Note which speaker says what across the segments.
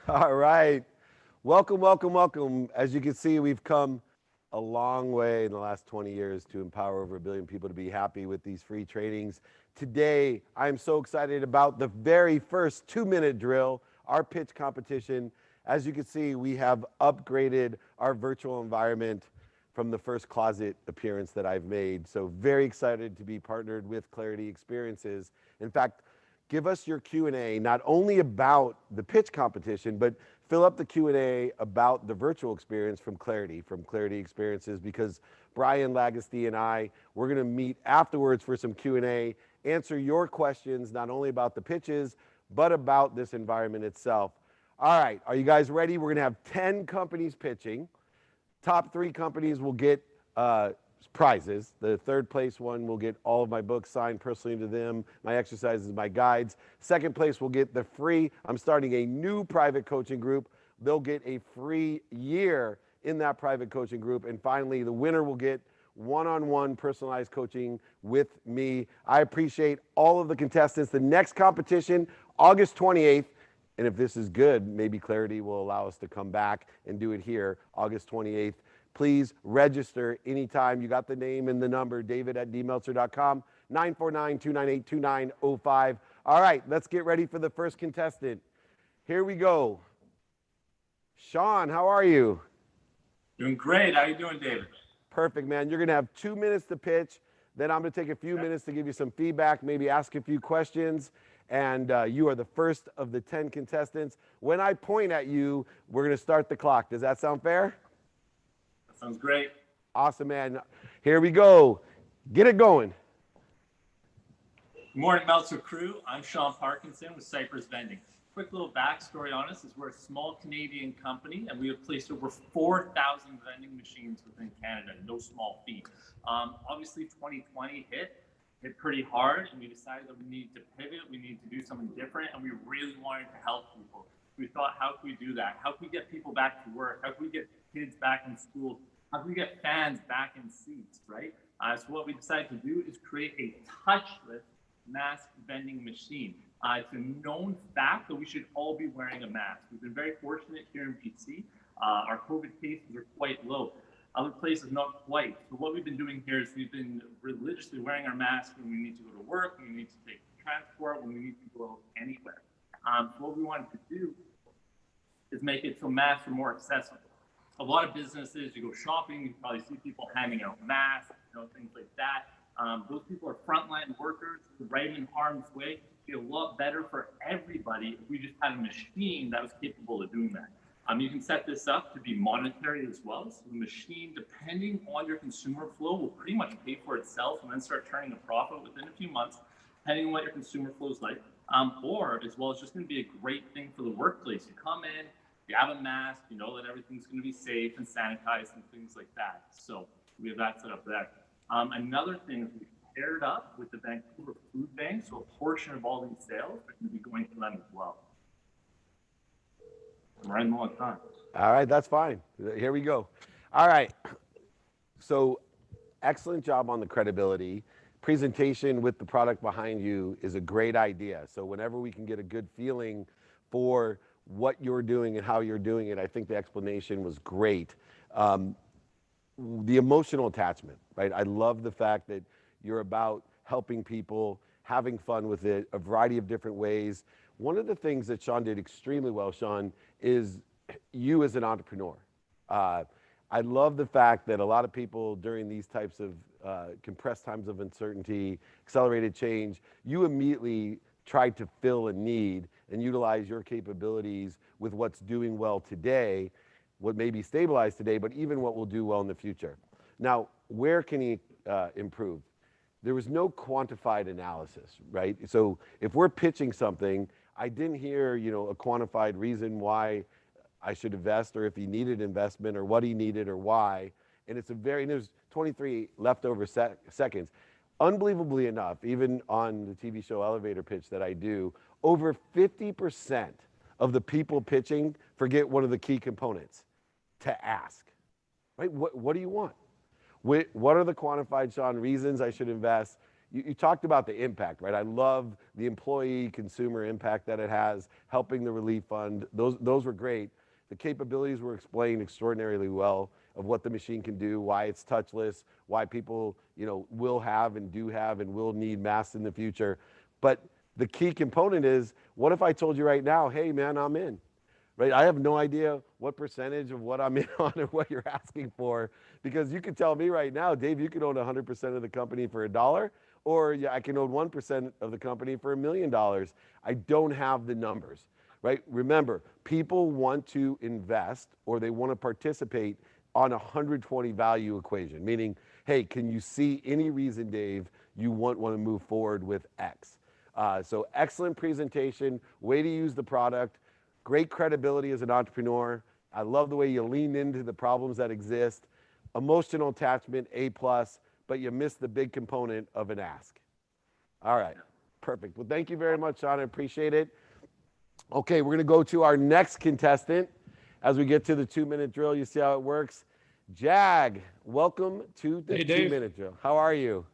Speaker 1: All right. Welcome, welcome, welcome. As you can see, we've come a long way in the last 20 years to empower over 1 billion people to be happy with these free trainings. Today, I'm so excited about the very first 2-minute drill, our pitch competition. As you can see, we have upgraded our virtual environment from the first closet appearance that I've made. So very excited to be partnered with Clarity Experiences. In fact, give us your Q&A, not only about the pitch competition, but fill up the Q&A about the virtual experience from Clarity Experiences, because Brian Lagosty and I, we're gonna meet afterwards for some Q&A, answer your questions, not only about the pitches, but about this environment itself. All right, are you guys ready? We're gonna have 10 companies pitching. Top 3 companies will get prizes. The third place one will get all of my books signed personally to them, my exercises, my guides. Second place will get the free, I'm starting a new private coaching group. They'll get a free year in that private coaching group. And finally, the winner will get one-on-one personalized coaching with me. I appreciate all of the contestants. The next competition, August 28th. And if this is good, maybe Clarity will allow us to come back and do it here, August 28th. Please register anytime. You got the name and the number, david@dmeltzer.com, 949-298-2905. All right, let's get ready for the first contestant. Here we go. Sean, how are you?
Speaker 2: Doing great. How you doing, David?
Speaker 1: Perfect, man. You're going to have 2 minutes to pitch. Then I'm going to take a few minutes to give you some feedback, maybe ask a few questions. And you are the first of the 10 contestants. When I point at you, we're going to start the clock. Does that sound fair?
Speaker 2: Sounds great.
Speaker 1: Awesome, man. Here we go. Get it going.
Speaker 2: Good morning, Meltzer crew. I'm Sean Parkinson with Cypress Vending. Quick little backstory on us is we're a small Canadian company, and we have placed over 4,000 vending machines within Canada. No small feat. Obviously, 2020 hit pretty hard, and we decided that we needed to pivot. We needed to do something different, and we really wanted to help people. We thought, how can we do that? How can we get people back to work? How can we get kids back in school? How can we get fans back in seats, right? So what we decided to do is create a touchless mask vending machine. It's a known fact that we should all be wearing a mask. We've been very fortunate here in BC. Our COVID cases are quite low. Other places, not quite. So what we've been doing here is we've been religiously wearing our masks when we need to go to work, when we need to take transport, when we need to go anywhere. What we wanted to do is make it so masks are more accessible. A lot of businesses, you go shopping, you probably see people handing out masks, things like that. Those people are frontline workers, right in harm's way. It'd be a lot better for everybody if we just had a machine that was capable of doing that. You can set this up to be monetary as well. So the machine, depending on your consumer flow, will pretty much pay for itself and then start turning a profit within a few months, depending on what your consumer flow is like. Or as well, it's just going to be a great thing for the workplace. You come in, you have a mask, you know that everything's going to be safe and sanitized and things like that. So we have that set up there. Another thing is we paired up with the Vancouver Food Bank, so a portion of all these sales are going to be going to them as well. I'm running low on time.
Speaker 1: All right, that's fine. Here we go. All right. So excellent job on the credibility. Presentation with the product behind you is a great idea. So whenever we can get a good feeling for what you're doing and how you're doing it, I think the explanation was great. The emotional attachment, right? I love the fact that you're about helping people, having fun with it, a variety of different ways. One of the things that Sean did extremely well, Sean, is you as an entrepreneur. I love the fact that a lot of people during these types of compressed times of uncertainty, accelerated change, you immediately tried to fill a need and utilize your capabilities with what's doing well today, what may be stabilized today, but even what will do well in the future. Now, where can he improve? There was no quantified analysis, right? So if we're pitching something, I didn't hear, a quantified reason why I should invest, or if he needed investment, or what he needed, or why. And there's 23 leftover seconds. Unbelievably enough, even on the TV show Elevator Pitch that I do, over 50% of the people pitching forget one of the key components: to ask, right? What do you want? What are the quantified, Sean, reasons I should invest? You talked about the impact, right? I love the employee consumer impact that it has, helping the relief fund. Those were great. The capabilities were explained extraordinarily well of what the machine can do, why it's touchless, why people, will have and do have and will need masks in the future. But the key component is, what if I told you right now, hey man, I'm in, right? I have no idea what percentage of what I'm in on or what you're asking for, because you could tell me right now, Dave, you can own 100% of the company for $1, or I can own 1% of the company for $1 million. I don't have the numbers, right? Remember, people want to invest, or they want to participate on a 120 value equation, meaning, hey, can you see any reason, Dave, you want to move forward with X? So excellent presentation, way to use the product, great credibility as an entrepreneur. I love the way you lean into the problems that exist. Emotional attachment, A+, but you missed the big component of an ask. All right, perfect. Well, thank you very much, Sean. I appreciate it. Okay, we're going to go to our next contestant as we get to the 2-minute drill. You see how it works. Jag, welcome to the 2-minute drill. How are you?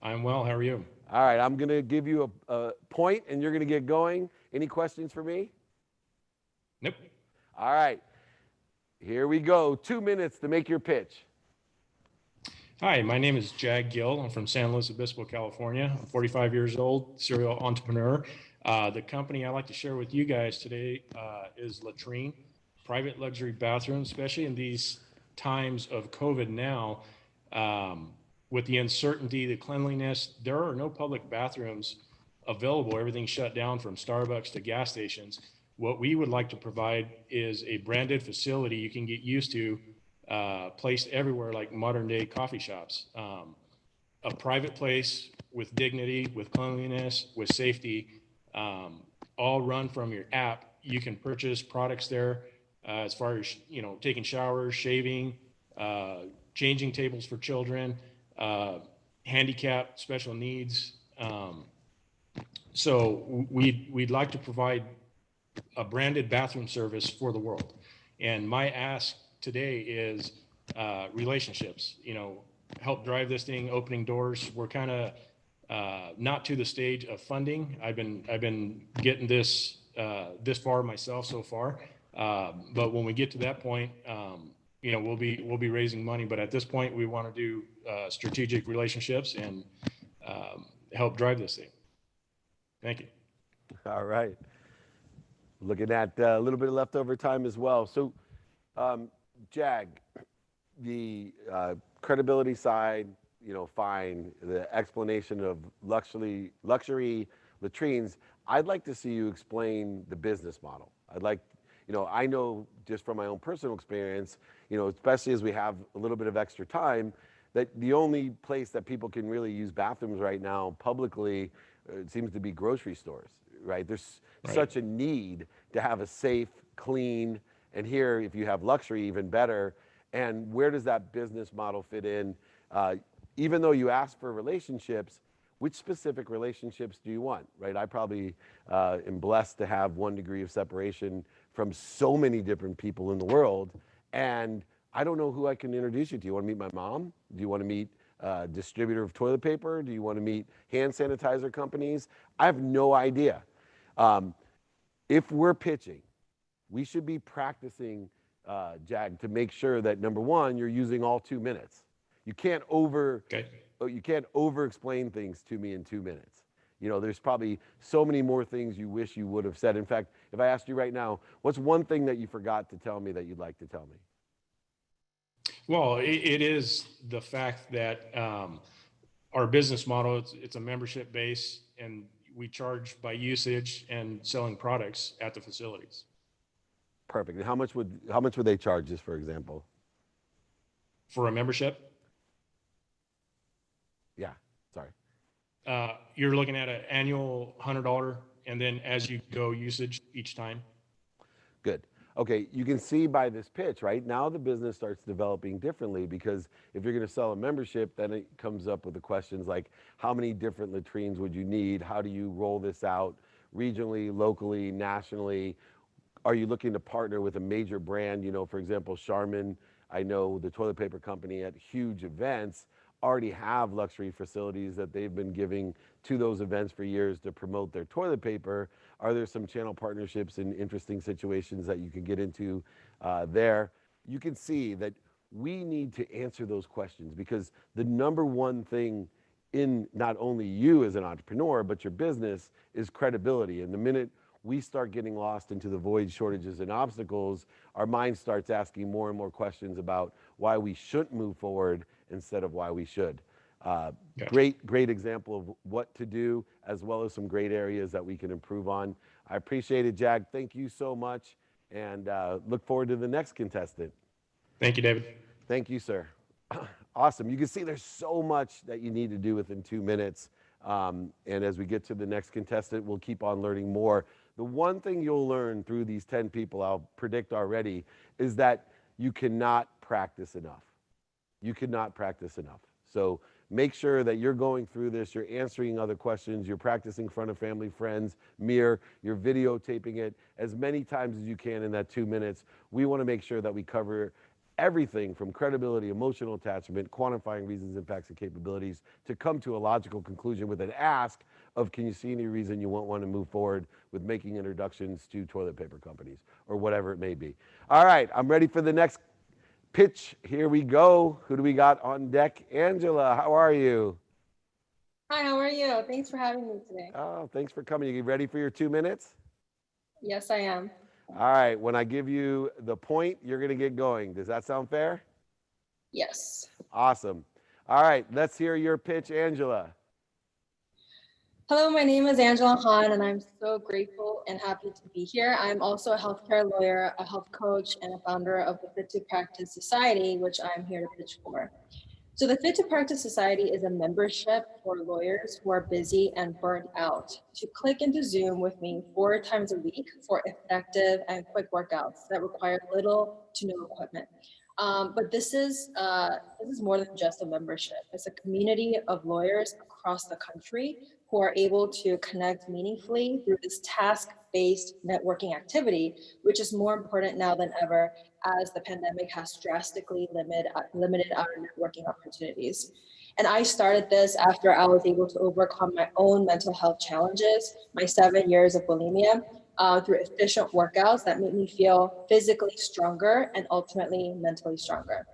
Speaker 3: I'm well. How are you?
Speaker 1: All right, I'm going to give you a point, and you're going to get going. Any questions for me?
Speaker 3: Nope.
Speaker 1: All right, here we go. 2 minutes to make your pitch.
Speaker 3: Hi, my name is Jag Gill. I'm from San Luis Obispo, California. I'm 45 years old, serial entrepreneur. The company I like to share with you guys today is Latrine, private luxury bathrooms, especially in these times of COVID now. With the uncertainty, the cleanliness, there are no public bathrooms available. Everything's shut down from Starbucks to gas stations. What we would like to provide is a branded facility you can get used to, placed everywhere like modern day coffee shops. A private place with dignity, with cleanliness, with safety, all run from your app. You can purchase products there as far as, taking showers, shaving, changing tables for children, handicapped, special needs. So we'd like to provide a branded bathroom service for the world. And my ask today is relationships, help drive this thing, opening doors. We're kind of not to the stage of funding. I've been getting this far myself so far. But when we get to that point, we'll be raising money. But at this point, we want to do strategic relationships and help drive this thing. Thank you.
Speaker 1: All right. Looking at a little bit of leftover time as well. So, Jag, the credibility side, fine. The explanation of luxury latrines. I'd like to see you explain the business model. I'd like, I know just from my own personal experience, especially as we have a little bit of extra time, that the only place that people can really use bathrooms right now publicly seems to be grocery stores, right? There's such a need to have a safe, clean, and here, if you have luxury, even better. And where does that business model fit in? Even though you ask for relationships, which specific relationships do you want, right? I probably am blessed to have 1 degree of separation from so many different people in the world, and I don't know who I can introduce you to. You want to meet my mom? Do you want to meet a distributor of toilet paper? Do you want to meet hand sanitizer companies? I have no idea. If we're pitching, we should be practicing, Jag, to make sure that number one, you're using all 2 minutes. You can't over explain things to me in 2 minutes. There's probably so many more things you wish you would have said. In fact, if I asked you right now, what's one thing that you forgot to tell me that you'd like to tell me?
Speaker 3: Well, it is the fact that our business model, it's a membership base, and we charge by usage and selling products at the facilities.
Speaker 1: Perfect. And how much would they charge, just for example?
Speaker 3: For a membership?
Speaker 1: Yeah, sorry.
Speaker 3: You're looking at an annual $100, and then as you go usage each time.
Speaker 1: Good. Okay, you can see by this pitch, right? Now the business starts developing differently, because if you're going to sell a membership, then it comes up with the questions like, how many different latrines would you need? How do you roll this out regionally, locally, nationally? Are you looking to partner with a major brand? For example, Charmin, I know the toilet paper company, at huge events already have luxury facilities that they've been giving to those events for years to promote their toilet paper. Are there some channel partnerships and interesting situations that you can get into there? You can see that we need to answer those questions, because the number one thing in not only you as an entrepreneur, but your business, is credibility. And the minute we start getting lost into the void, shortages, and obstacles, our mind starts asking more and more questions about why we shouldn't move forward instead of why we should. Great example of what to do, as well as some great areas that we can improve on. I appreciate it, Jag. Thank you so much, and look forward to the next contestant.
Speaker 3: Thank you, David.
Speaker 1: Thank you, sir. Awesome. You can see there's so much that you need to do within 2 minutes. And as we get to the next contestant, we'll keep on learning more. The one thing you'll learn through these 10 people, I'll predict already, is that you cannot practice enough. You cannot practice enough. So make sure that you're going through this, you're answering other questions, you're practicing in front of family, friends, mirror, you're videotaping it as many times as you can in that 2 minutes. We want to make sure that we cover everything from credibility, emotional attachment, quantifying reasons, impacts, and capabilities, to come to a logical conclusion with an ask of, can you see any reason you won't want to move forward with making introductions to toilet paper companies, or whatever it may be. All right, I'm ready for the next pitch. Here we go. Who do we got on deck? Angela, how are you?
Speaker 4: Hi, how are you? Thanks for having me today.
Speaker 1: Oh, thanks for coming. You ready for your 2 minutes?
Speaker 4: Yes, I am.
Speaker 1: All right, when I give you the point, you're going to get going. Does that sound fair?
Speaker 4: Yes.
Speaker 1: Awesome. All right, let's hear your pitch, Angela.
Speaker 4: Hello, my name is Angela Han, and I'm so grateful and happy to be here. I'm also a healthcare lawyer, a health coach, and a founder of the Fit to Practice Society, which I'm here to pitch for. So the Fit to Practice Society is a membership for lawyers who are busy and burnt out to click into Zoom with me 4 times a week for effective and quick workouts that require little to no equipment. But this is more than just a membership. It's a community of lawyers across the country who are able to connect meaningfully through this task-based networking activity, which is more important now than ever, as the pandemic has drastically limited our networking opportunities. And I started this after I was able to overcome my own mental health challenges, my 7 years of bulimia, through efficient workouts that made me feel physically stronger and ultimately mentally stronger.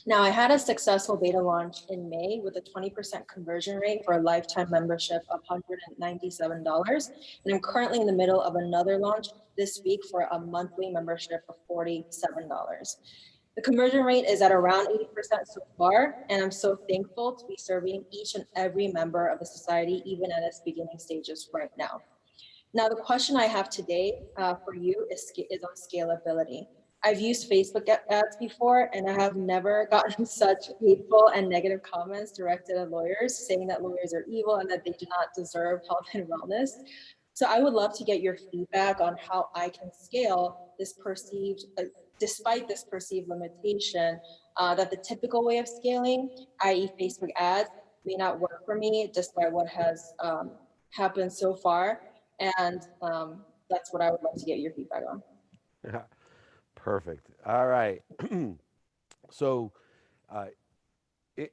Speaker 4: Now, I had a successful beta launch in May with a 20% conversion rate for a lifetime membership of $197. And I'm currently in the middle of another launch this week for a monthly membership of $47. The conversion rate is at around 80% so far, and I'm so thankful to be serving each and every member of the society, even at its beginning stages right now. Now, the question I have today for you is on scalability. I've used Facebook ads before, and I have never gotten such hateful and negative comments directed at lawyers, saying that lawyers are evil and that they do not deserve health and wellness. So I would love to get your feedback on how I can scale this perceived, despite this perceived limitation, that the typical way of scaling, i.e. Facebook ads, may not work for me, despite what has happened so far. And that's what I would love to get your feedback on.
Speaker 1: Perfect. All right. So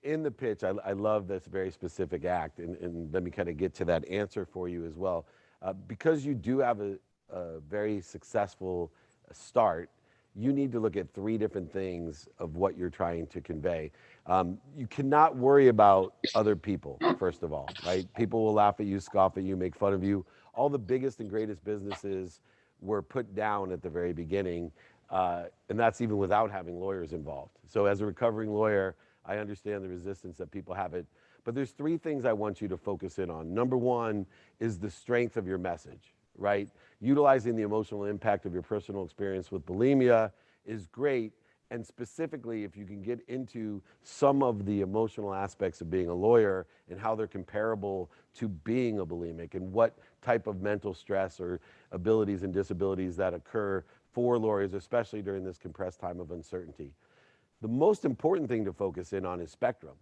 Speaker 1: in the pitch, I love this very specific act, and let me kind of get to that answer for you as well. Because you do have a very successful start, you need to look at three different things of what you're trying to convey. You cannot worry about other people, first of all, right? People will laugh at you, scoff at you, make fun of you. All the biggest and greatest businesses were put down at the very beginning, and that's even without having lawyers involved. So as a recovering lawyer, I understand the resistance that people have it. But there's three things I want you to focus in on. Number one is the strength of your message, right? Utilizing the emotional impact of your personal experience with bulimia is great. And specifically, if you can get into some of the emotional aspects of being a lawyer and how they're comparable to being a bulimic and what type of mental stress or abilities and disabilities that occur for lawyers, especially during this compressed time of uncertainty. The most important thing to focus in on is spectrum.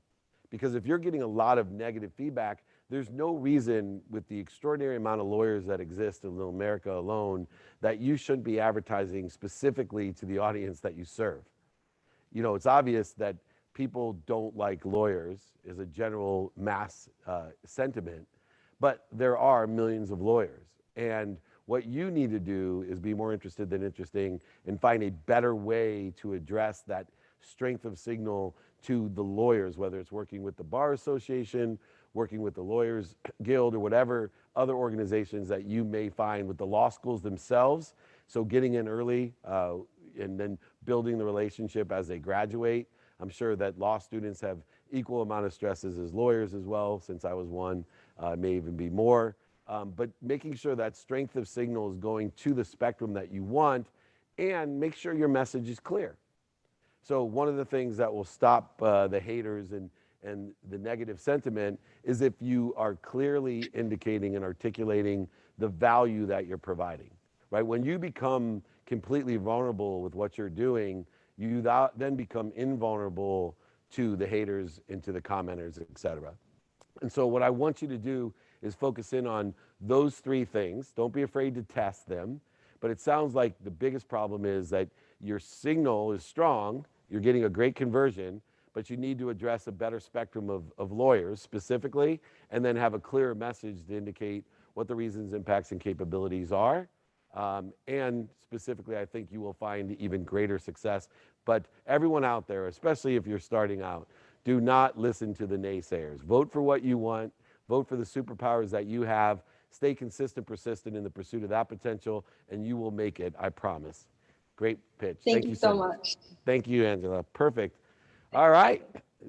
Speaker 1: Because if you're getting a lot of negative feedback, there's no reason, with the extraordinary amount of lawyers that exist in America alone, that you shouldn't be advertising specifically to the audience that you serve. You know, it's obvious that people don't like lawyers is a general mass sentiment, but there are millions of lawyers. And what you need to do is be more interested than interesting and find a better way to address that strength of signal to the lawyers, whether it's working with the Bar Association, working with the Lawyers Guild, or whatever other organizations that you may find with the law schools themselves. So getting in early and then building the relationship as they graduate. I'm sure that law students have equal amount of stresses as lawyers as well, since I was one, may even be more. But making sure that strength of signal is going to the spectrum that you want, and make sure your message is clear. So one of the things that will stop the haters and the negative sentiment is if you are clearly indicating and articulating the value that you're providing, right? When you become completely vulnerable with what you're doing, you then become invulnerable to the haters and to the commenters, et cetera. And so what I want you to do is focus in on those three things. Don't be afraid to test them. But it sounds like the biggest problem is that your signal is strong, you're getting a great conversion, but you need to address a better spectrum of lawyers specifically, and then have a clearer message to indicate what the reasons, impacts, and capabilities are. And specifically, I think you will find even greater success. But everyone out there, especially if you're starting out, do not listen to the naysayers. Vote for what you want. Vote for the superpowers that you have. Stay consistent, persistent in the pursuit of that potential, and you will make it, I promise. Great pitch.
Speaker 4: Thank you so much.
Speaker 1: Thank you, Angela. Perfect. All right.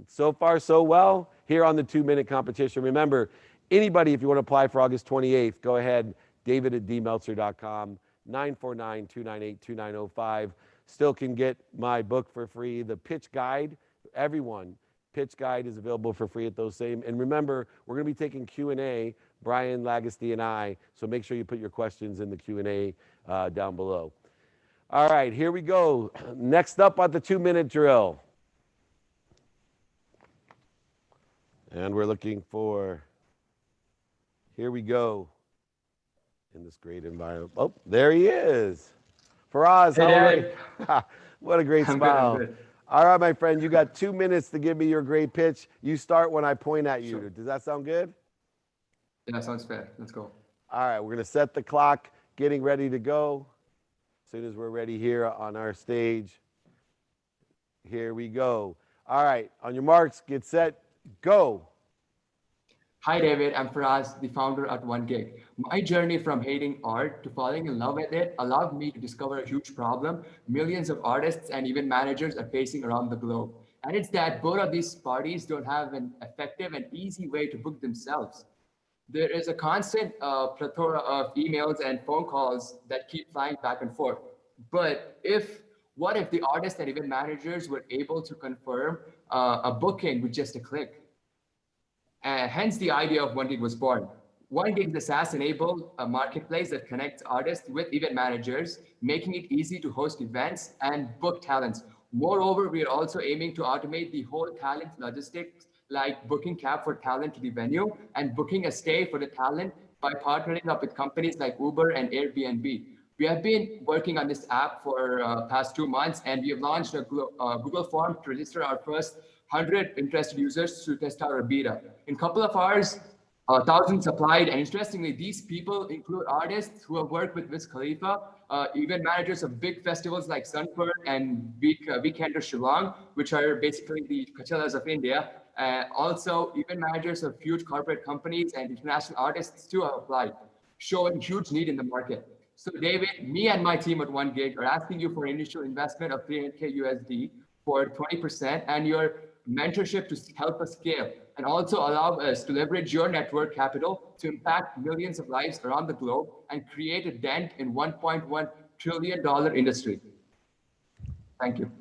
Speaker 1: So far, so well here on the 2-minute competition. Remember, anybody, if you want to apply for August 28th, go ahead, david@dmeltzer.com, 949-298-2905. Still can get my book for free, the pitch guide. Everyone, pitch guide is available for free at those same. And remember, we're going to be taking Q&A, Brian Lagasty and I, so make sure you put your questions in the Q&A down below. All right, here we go. Next up on the 2-minute drill. And we're looking for, here we go, in this great environment. Oh, there he is. Fraz, how are you? What a great smile.
Speaker 5: I'm good.
Speaker 1: All right, my friend, you got 2 minutes to give me your great pitch. You start when I point at you.
Speaker 5: Sure.
Speaker 1: Does that sound good?
Speaker 5: Yeah, sounds fair. Let's go.
Speaker 1: All right, we're going to set the clock, getting ready to go. As soon as we're ready here on our stage, here we go. All right, on your marks, get set, go.
Speaker 5: Hi, David. I'm Fraz, the founder at OneGig. My journey from hating art to falling in love with it allowed me to discover a huge problem millions of artists and even managers are facing around the globe. And it's that both of these parties don't have an effective and easy way to book themselves. There is a constant plethora of emails and phone calls that keep flying back and forth. But what if the artists and event managers were able to confirm a booking with just a click? Hence, the idea of OneGig was born. OneGig is a SaaS-enabled marketplace that connects artists with event managers, making it easy to host events and book talents. Moreover, we are also aiming to automate the whole talent logistics, like booking cab for talent to the venue and booking a stay for the talent by partnering up with companies like Uber and Airbnb. We have been working on this app for past 2 months, and we have launched a Google form to register our first 100 interested users to test out our beta. In a couple of hours, thousands applied, and interestingly, these people include artists who have worked with Wiz Khalifa, event managers of big festivals like Sunburn and Weekender Shillong, which are basically the Coachellas of India. Also, event managers of huge corporate companies and international artists too have applied, showing huge need in the market. So David, me and my team at OneGig are asking you for an initial investment of 300K USD for 20% and your mentorship to help us scale, and also allow us to leverage your network capital to impact millions of lives around the globe and create a dent in $1.1 trillion industry. Thank you.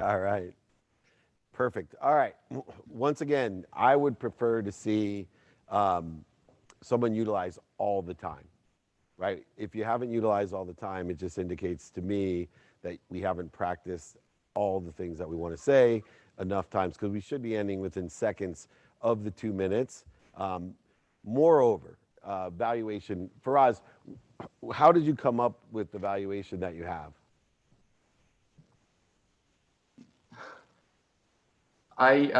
Speaker 1: All right. Perfect. All right. Once again, I would prefer to see someone utilize all the time, right? If you haven't utilized all the time, it just indicates to me that we haven't practiced all the things that we want to say enough times, because we should be ending within seconds of the 2 minutes. Moreover, valuation. Faraz, how did you come up with the valuation that you have?
Speaker 5: It's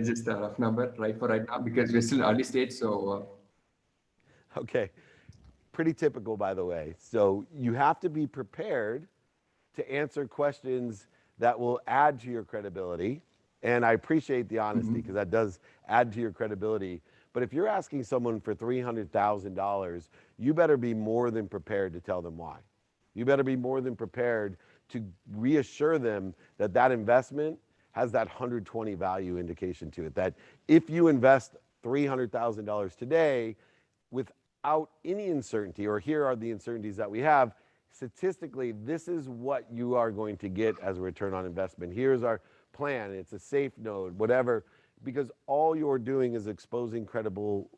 Speaker 5: just a rough number for right now because we're still in early stage. So,
Speaker 1: Okay, pretty typical, by the way. So you have to be prepared to answer questions that will add to your credibility. And I appreciate the honesty because that does add to your credibility. But if you're asking someone for $300,000, you better be more than prepared to tell them why. You better be more than prepared to reassure them that that investment has that 120 value indication to it. That if you invest $300,000 today without any uncertainty, or here are the uncertainties that we have, statistically, this is what you are going to get as a return on investment. Here's our plan. It's a safe node, whatever, because all you're doing is exposing credible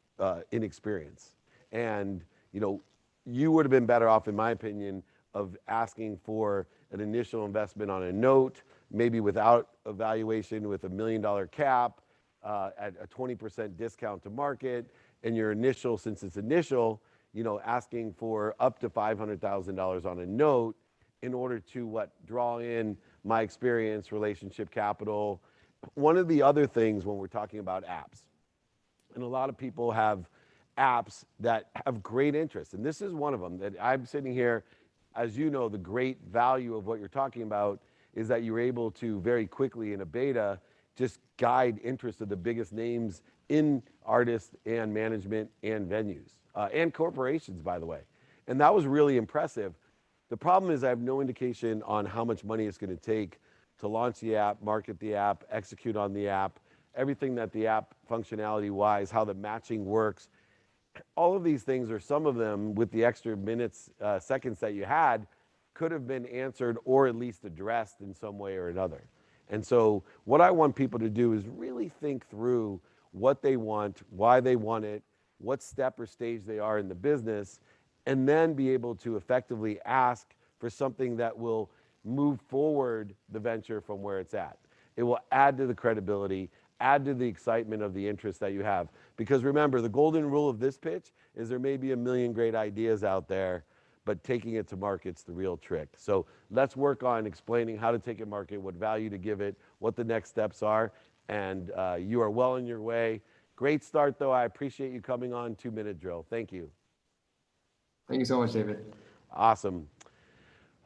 Speaker 1: inexperience. And, you would have been better off, in my opinion, of asking for an initial investment on a note, maybe without a valuation, with $1 million cap at a 20% discount to market, and your initial, since it's initial, asking for up to $500,000 on a note in order to draw in my experience, relationship capital. One of the other things when we're talking about apps, and a lot of people have apps that have great interest, and this is one of them that I'm sitting here. As you know, the great value of what you're talking about is that you're able to very quickly in a beta just guide interest of the biggest names in artists and management and venues and corporations, by the way. And that was really impressive. The problem is I have no indication on how much money it's going to take to launch the app, market the app, execute on the app, everything that the app functionality-wise, how the matching works. All of these things, or some of them, with the extra minutes, seconds that you had, could have been answered or at least addressed in some way or another. And so what I want people to do is really think through what they want, why they want it, what step or stage they are in the business, and then be able to effectively ask for something that will move forward the venture from where it's at. It will add to the credibility, add to the excitement of the interest that you have. Because remember, the golden rule of this pitch is there may be a million great ideas out there, but taking it to market's the real trick. So let's work on explaining how to take it to market, what value to give it, what the next steps are, and you are well on your way. Great start, though. I appreciate you coming on 2-minute drill. Thank you.
Speaker 5: Thank you so much, David.
Speaker 1: Awesome.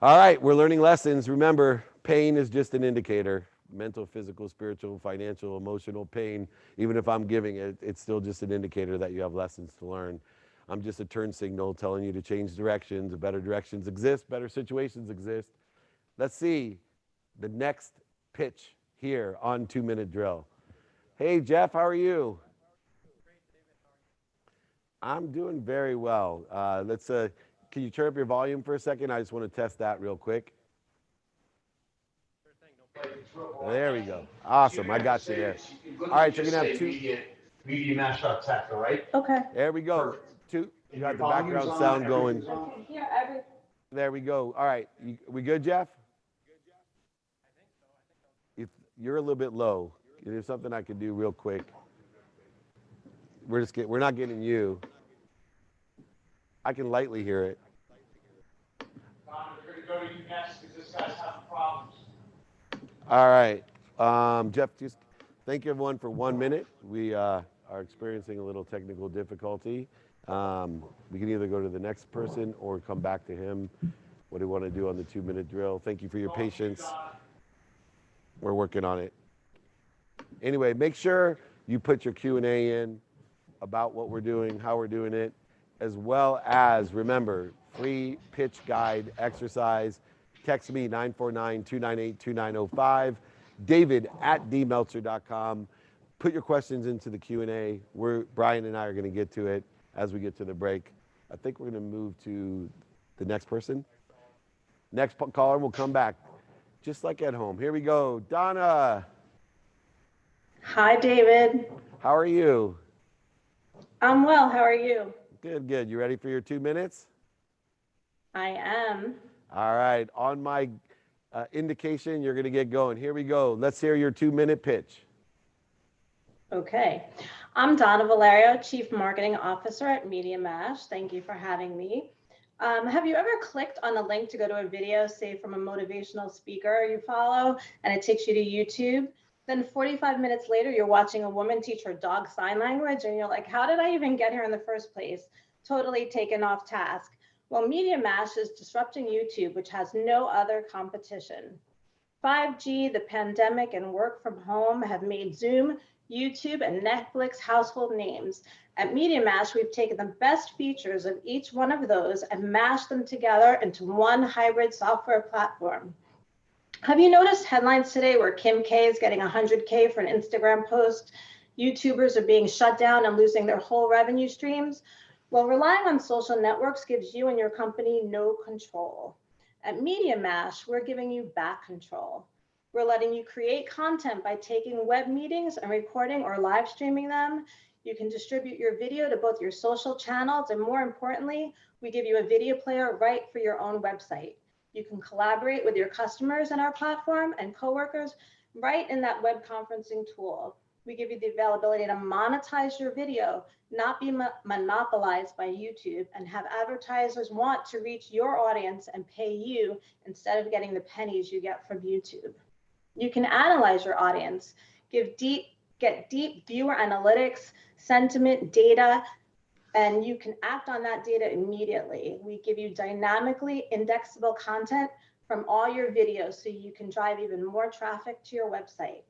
Speaker 1: All right, we're learning lessons. Remember, Pain is just an indicator. Mental, physical, spiritual, financial, emotional pain. Even if I'm giving it, it's still just an indicator that you have lessons to learn. I'm just a turn signal telling you to change directions. Better directions exist, better situations exist. Let's see the next pitch here on 2 Minute Drill. Hey, Jeff, how are you? I'm doing very well. Can you turn up your volume for a second? I just want to test that real quick. There we go. Awesome. I got you there. All right, you're going to have two.
Speaker 6: Media Mash Tech, all right?
Speaker 4: Okay.
Speaker 1: There we go. Two. You got the background sound going.
Speaker 4: I can hear everything.
Speaker 1: There we go. All right. We good, Jeff? You're a little bit low. There's something I can do real quick. We're not getting you. I can lightly hear it.
Speaker 6: Donna, we're going to go to you next because this guy's having problems.
Speaker 1: All right. Jeff, just thank you everyone for 1 minute. We are experiencing a little technical difficulty. We can either go to the next person or come back to him. What do you want to do on the 2 minute drill? Thank you for your patience. We're working on it. Anyway, make sure you put your Q&A in about what we're doing, how we're doing it, as well as, remember, free pitch guide exercise. Text me 949-298-2905, david@dmeltzer.com. Put your questions into the Q&A. Brian and I are going to get to it as we get to the break. I think we're going to move to the next person. Next caller will come back, just like at home. Here we go. Donna.
Speaker 7: Hi, David.
Speaker 1: How are you?
Speaker 7: I'm well. How are you?
Speaker 1: Good, good. You ready for your 2 minutes?
Speaker 7: I am.
Speaker 1: All right. On my indication, you're going to get going. Here we go. Let's hear your 2 minute pitch.
Speaker 7: Okay. I'm Donna Valerio, Chief Marketing Officer at Media Mash. Thank you for having me. Have you ever clicked on a link to go to a video, say from a motivational speaker you follow, and it takes you to YouTube? Then 45 minutes later, you're watching a woman teach her dog sign language, and you're like, how did I even get here in the first place? Totally taken off task. Well, Media Mash is disrupting YouTube, which has no other competition. 5G, the pandemic, and work from home have made Zoom, YouTube, and Netflix household names. At Media Mash, we've taken the best features of each one of those and mashed them together into one hybrid software platform. Have you noticed headlines today where Kim K is getting 100K for an Instagram post? YouTubers are being shut down and losing their whole revenue streams? Well, relying on social networks gives you and your company no control. At Media Mash, we're giving you back control. We're letting you create content by taking web meetings and recording or live streaming them. You can distribute your video to both your social channels, and more importantly, we give you a video player right for your own website. You can collaborate with your customers in our platform and coworkers right in that web conferencing tool. We give you the availability to monetize your video, not be monopolized by YouTube, and have advertisers want to reach your audience and pay you instead of getting the pennies you get from YouTube. You can analyze your audience, get deep viewer analytics, sentiment data, and you can act on that data immediately. We give you dynamically indexable content from all your videos so you can drive even more traffic to your website.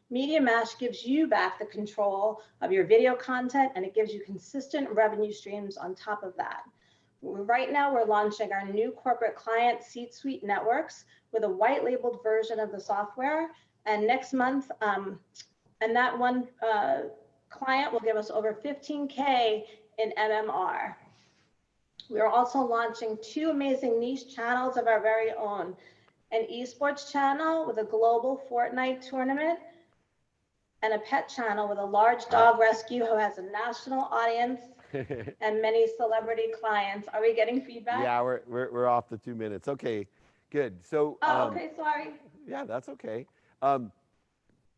Speaker 7: Media Mash gives you back the control of your video content, and it gives you consistent revenue streams on top of that. Right now, we're launching our new corporate client C-Suite networks with a white labeled version of the software. And next month, and that one client will give us over 15K in MMR. We're also launching 2 amazing niche channels of our very own. An esports channel with a global Fortnite tournament, and a pet channel with a large dog rescue who has a national audience and many celebrity clients. Are we getting feedback?
Speaker 1: Yeah, we're off the 2 minutes. Okay, good. So
Speaker 7: okay, sorry.
Speaker 1: Yeah, that's okay.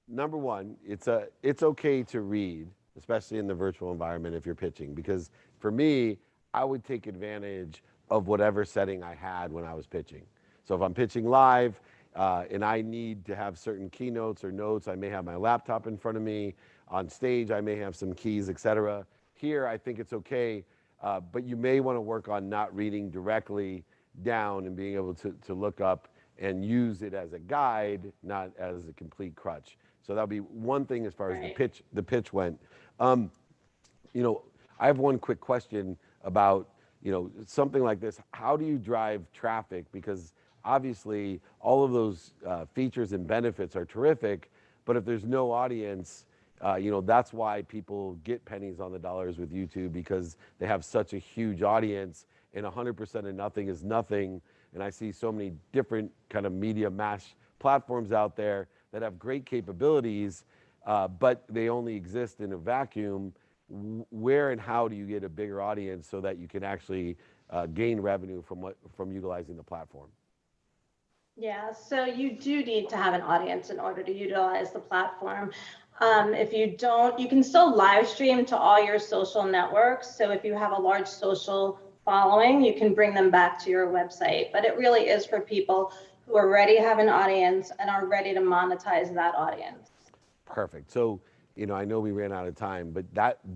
Speaker 1: Number one, it's okay to read, especially in the virtual environment if you're pitching, because for me, I would take advantage of whatever setting I had when I was pitching. So if I'm pitching live and I need to have certain keynotes or notes, I may have my laptop in front of me. On stage, I may have some keys, etc. Here, I think it's okay, but you may want to work on not reading directly down and being able to look up and use it as a guide, not as a complete crutch. So that'll be one thing as far as
Speaker 7: Right.
Speaker 1: the pitch went. You know, I have one quick question about, you know, something like this. How do you drive traffic? Because obviously all of those features and benefits are terrific, but if there's no audience, you know, that's why people get pennies on the dollars with YouTube, because they have such a huge audience, and 100% of nothing is nothing. And I see so many different kind of media mash platforms out there that have great capabilities, but they only exist in a vacuum. Where and how do you get a bigger audience so that you can actually gain revenue from utilizing the platform?
Speaker 7: Yeah, so you do need to have an audience in order to utilize the platform. If you don't, you can still live stream to all your social networks. So if you have a large social following, you can bring them back to your website. But it really is for people who already have an audience and are ready to monetize that audience.
Speaker 1: Perfect. So, you know, I know we ran out of time, but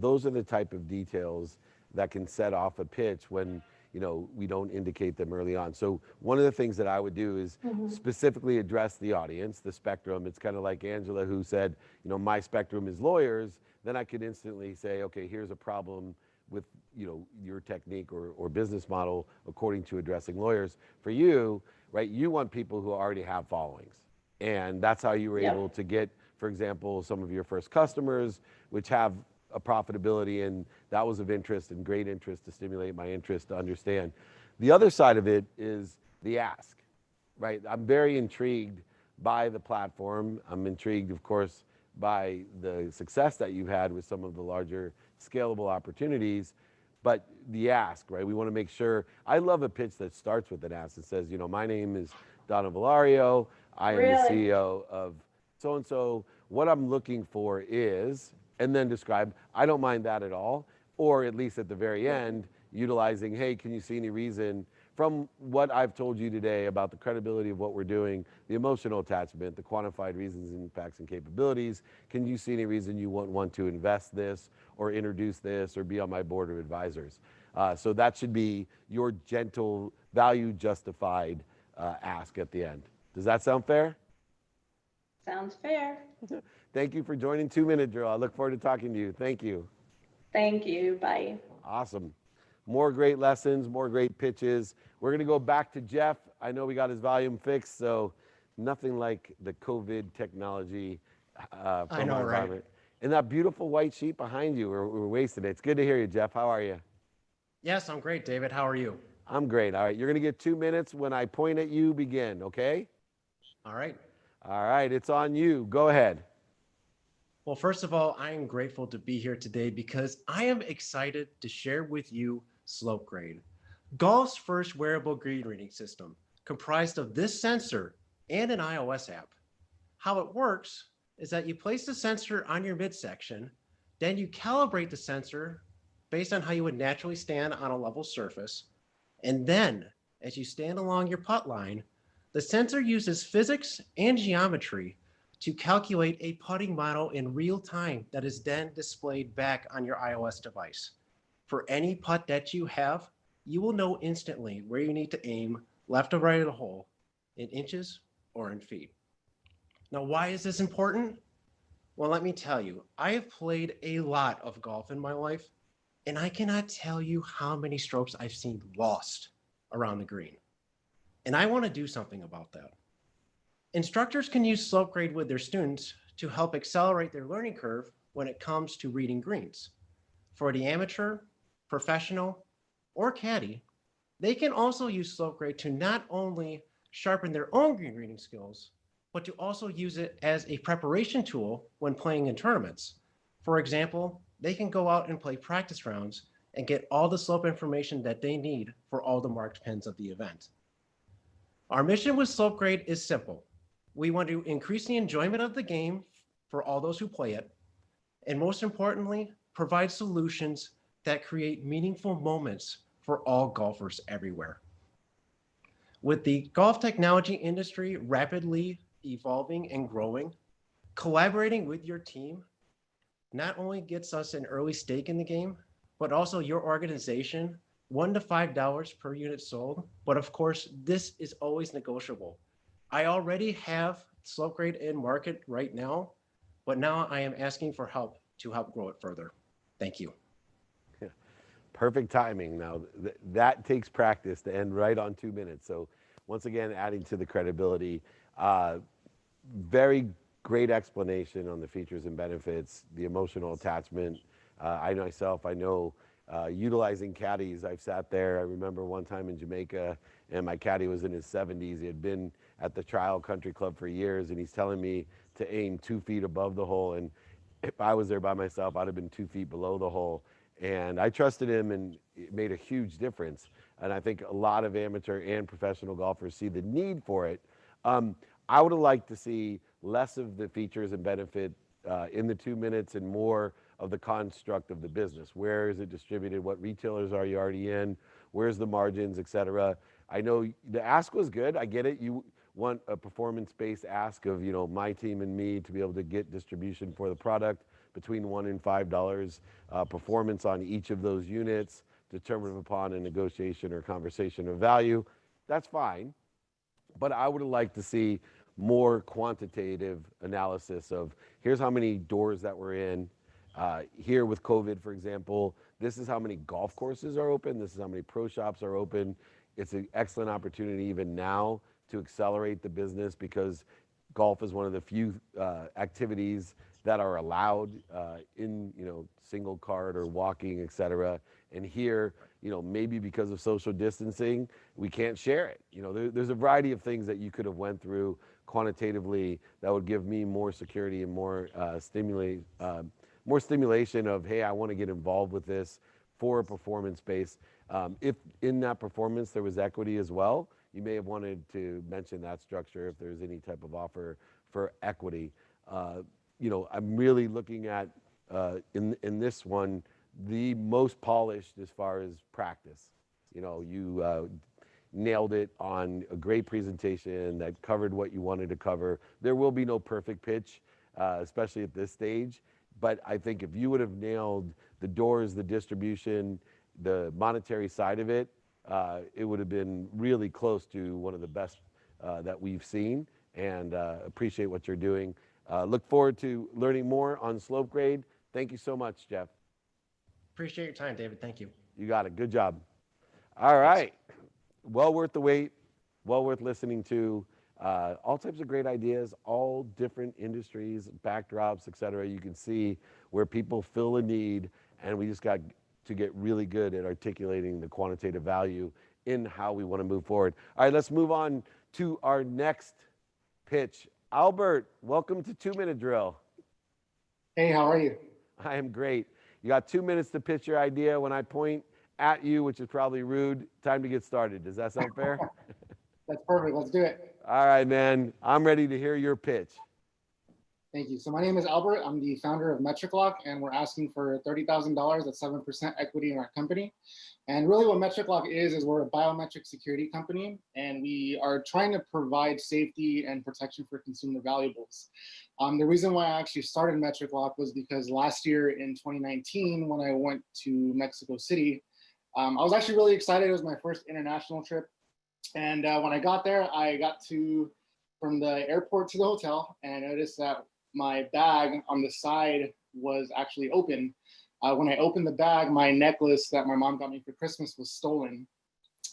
Speaker 1: those are the type of details that can set off a pitch when, you know, we don't indicate them early on. So one of the things that I would do is specifically address the audience, the spectrum. It's kind of like Angela, who said, you know, my spectrum is lawyers. Then I could instantly say, okay, here's a problem with, you know, your technique or business model according to addressing lawyers. For you, right, you want people who already have followings. And that's how you were able to get, for example, some of your first customers, which have a profitability, and that was of interest and great interest to stimulate my interest to understand. The other side of it is the ask, right? I'm very intrigued by the platform. I'm intrigued, of course, by the success that you've had with some of the larger scalable opportunities, but the ask, right? We want to make sure. I love a pitch that starts with an ask. It says, you know, my name is Donna Valario. I am the CEO of so-and-so. What I'm looking for is, and then describe. I don't mind that at all. Or at least at the very end, utilizing, hey, can you see any reason from what I've told you today about the credibility of what we're doing, the emotional attachment, the quantified reasons, impacts, and capabilities, can you see any reason you want to invest this or introduce this or be on my board of advisors? So that should be your gentle, value justified ask at the end. Does that sound fair?
Speaker 7: Sounds fair.
Speaker 1: Thank you for joining 2 Minute Drill. I look forward to talking to you. Thank you.
Speaker 7: Thank you. Bye.
Speaker 1: Awesome. More great lessons, more great pitches. We're going to go back to Jeff. I know we got his volume fixed, so nothing like the COVID technology from
Speaker 8: I know,
Speaker 1: our
Speaker 8: right?
Speaker 1: environment. And that beautiful white sheet behind you, we're wasting it. It's good to hear you, Jeff. How are you?
Speaker 8: Yes, I'm great, David. How are you?
Speaker 1: I'm great. All right. You're going to get 2 minutes. When I point at you, begin, okay?
Speaker 8: All right.
Speaker 1: All right. It's on you. Go ahead.
Speaker 8: Well, first of all, I am grateful to be here today because I am excited to share with you SlopeGrade, golf's first wearable green reading system, comprised of this sensor and an iOS app. How it works is that you place the sensor on your midsection, then you calibrate the sensor based on how you would naturally stand on a level surface. And then, as you stand along your putt line, the sensor uses physics and geometry to calculate a putting model in real time that is then displayed back on your iOS device. For any putt that you have, you will know instantly where you need to aim left or right of the hole, in inches or in feet. Now, why is this important? Well, let me tell you, I have played a lot of golf in my life, and I cannot tell you how many strokes I've seen lost around the green. And I want to do something about that. Instructors can use SlopeGrade with their students to help accelerate their learning curve when it comes to reading greens. For the amateur, professional, or caddy, they can also use SlopeGrade to not only sharpen their own green reading skills, but to also use it as a preparation tool when playing in tournaments. For example, they can go out and play practice rounds and get all the slope information that they need for all the marked pins of the event. Our mission with SlopeGrade is simple. We want to increase the enjoyment of the game for all those who play it, and most importantly, provide solutions that create meaningful moments for all golfers everywhere. With the golf technology industry rapidly evolving and growing, collaborating with your team not only gets us an early stake in the game, but also your organization $1 to $5 per unit sold. But of course, this is always negotiable. I already have slope grade in market right now, but now I am asking for help to help grow it further. Thank you.
Speaker 1: Perfect timing. Now, that takes practice to end right on 2 minutes. So once again, adding to the credibility, very great explanation on the features and benefits, the emotional attachment. I know utilizing caddies, I've sat there. I remember one time in Jamaica, and my caddy was in his 70s. He had been at the Trial Country Club for years, and he's telling me to aim 2 feet above the hole. And if I was there by myself, I'd have been 2 feet below the hole. And I trusted him, and it made a huge difference. And I think a lot of amateur and professional golfers see the need for it. I would have liked to see less of the features and benefit in the 2 minutes and more of the construct of the business. Where is it distributed? What retailers are you already in? Where's the margins, et cetera? I know the ask was good. I get it. You want a performance-based ask of, my team and me to be able to get distribution for the product between $1 and $5, performance on each of those units, determined upon a negotiation or conversation of value. That's fine. But I would have liked to see more quantitative analysis of here's how many doors that we're in. Here with COVID, for example, this is how many golf courses are open. This is how many pro shops are open. It's an excellent opportunity even now to accelerate the business because golf is one of the few activities that are allowed in single cart or walking, et cetera. And here, maybe because of social distancing, we can't share it. There's a variety of things that you could have went through quantitatively that would give me more security and more stimulation of, hey, I want to get involved with this for a performance base. If in that performance there was equity as well, you may have wanted to mention that structure if there's any type of offer for equity. I'm really looking at, in this one, the most polished as far as practice. You nailed it on a great presentation that covered what you wanted to cover. There will be no perfect pitch, especially at this stage. But I think if you would have nailed the doors, the distribution, the monetary side of it, it would have been really close to one of the best that we've seen, and appreciate what you're doing. Look forward to learning more on slope grade. Thank you so much, Jeff.
Speaker 8: Appreciate your time, David. Thank you.
Speaker 1: You got it. Good job. All right. Well worth the wait. Well worth listening to. All types of great ideas, all different industries, backdrops, et cetera. You can see where people fill a need, and we just got to get really good at articulating the quantitative value in how we want to move forward. All right, let's move on to our next pitch. Albert, welcome to 2 Minute Drill.
Speaker 9: Hey, how are you?
Speaker 1: I am great. You got 2 minutes to pitch your idea. When I point at you, which is probably rude, time to get started. Does that sound fair?
Speaker 9: That's perfect. Let's do it.
Speaker 1: All right, man. I'm ready to hear your pitch.
Speaker 9: Thank you. So my name is Albert. I'm the founder of MetricLock, and we're asking for $30,000 at 7% equity in our company. And really what MetricLock is we're a biometric security company, and we are trying to provide safety and protection for consumer valuables. The reason why I actually started MetricLock was because last year in 2019, when I went to Mexico City, I was actually really excited. It was my first international trip. And when I got there, I got from the airport to the hotel, and I noticed that my bag on the side was actually open. When I opened the bag, my necklace that my mom got me for Christmas was stolen.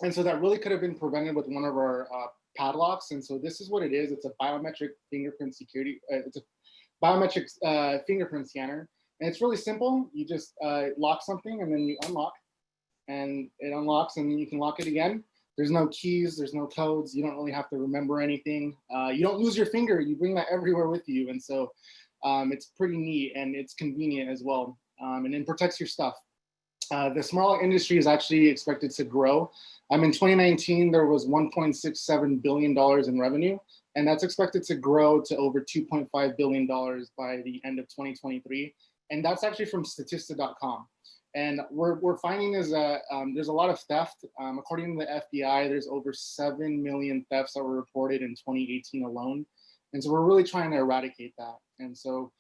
Speaker 9: And so that really could have been prevented with one of our padlocks. And so this is what it is. It's a biometric fingerprint security. It's a biometric fingerprint scanner. And it's really simple. You just lock something and then you unlock, and it unlocks, and then you can lock it again. There's no keys, there's no codes. You don't really have to remember anything. You don't lose your finger. You bring that everywhere with you. And so it's pretty neat, and it's convenient as well. And it protects your stuff. The small industry is actually expected to grow. In 2019, there was $1.67 billion in revenue, and that's expected to grow to over $2.5 billion by the end of 2023. And that's actually from Statista.com. And we're finding is that there's a lot of theft. According to the FBI, there's over 7 million thefts that were reported in 2018 alone. And so we're really trying to eradicate that. And so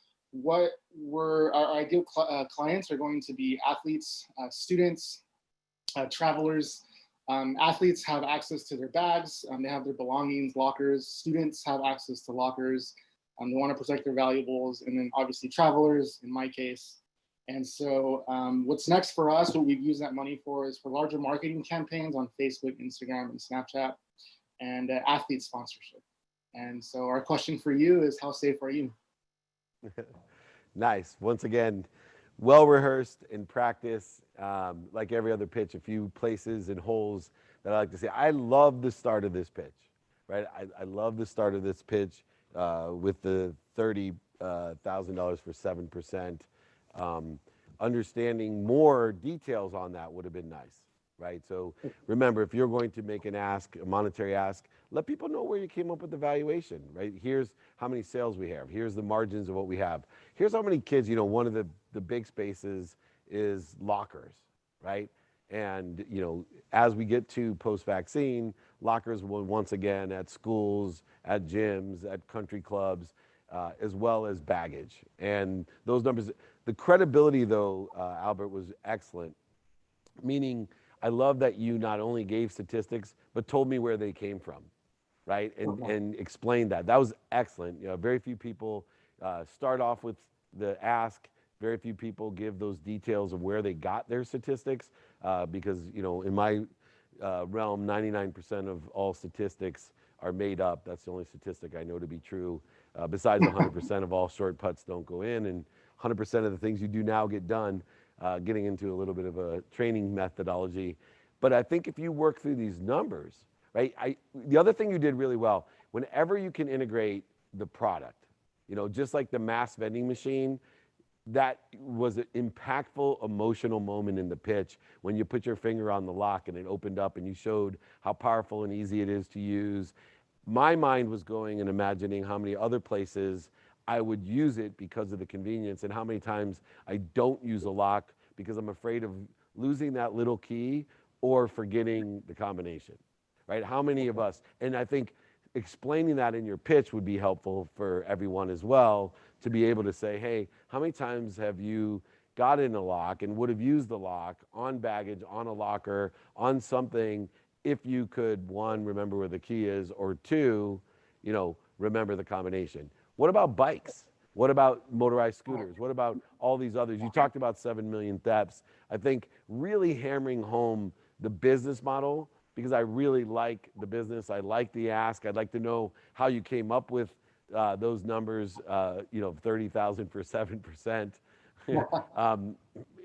Speaker 9: our ideal clients are going to be athletes, students, travelers, Athletes have access to their bags. They have their belongings, lockers. Students have access to lockers. They want to protect their valuables. And then obviously travelers, in my case. And so what's next for us, what we've used that money for, is for larger marketing campaigns on Facebook, Instagram, and Snapchat, and athlete sponsorship. And so our question for you is, how safe are you?
Speaker 1: Nice. Once again, well rehearsed in practice. Like every other pitch, a few places and holes that I like to say. I love the start of this pitch, right? I love the start of this pitch with the $30,000 for 7%. Understanding more details on that would have been nice, right? So remember, if you're going to make an ask, a monetary ask, let people know where you came up with the valuation, right? Here's how many sales we have. Here's the margins of what we have. Here's how many kids, one of the big spaces is lockers, right? And, as we get to post-vaccine, lockers will once again at schools, at gyms, at country clubs, as well as baggage. And those numbers, the credibility though, Albert, was excellent, meaning I love that you not only gave statistics, but told me where they came from, right? And explained that. That was excellent. Very few people start off with the ask. Very few people give those details of where they got their statistics because, in my realm, 99% of all statistics are made up. That's the only statistic I know to be true. Besides 100% of all short putts don't go in, and 100% of the things you do now get done, getting into a little bit of a training methodology. But I think if you work through these numbers, right? The other thing you did really well, whenever you can integrate the product, just like the mass vending machine, that was an impactful emotional moment in the pitch when you put your finger on the lock and it opened up and you showed how powerful and easy it is to use. My mind was going and imagining how many other places I would use it because of the convenience, and how many times I don't use a lock because I'm afraid of losing that little key or forgetting the combination, right? How many of us, and I think explaining that in your pitch would be helpful for everyone as well, to be able to say, hey, how many times have you got in a lock and would have used the lock on baggage, on a locker, on something, if you could, one, remember where the key is, or two, remember the combination. What about bikes? What about motorized scooters? What about all these others? You talked about 7 million thefts. I think really hammering home the business model, because I really like the business. I like the ask. I'd like to know how you came up with those numbers, 30,000 for 7%,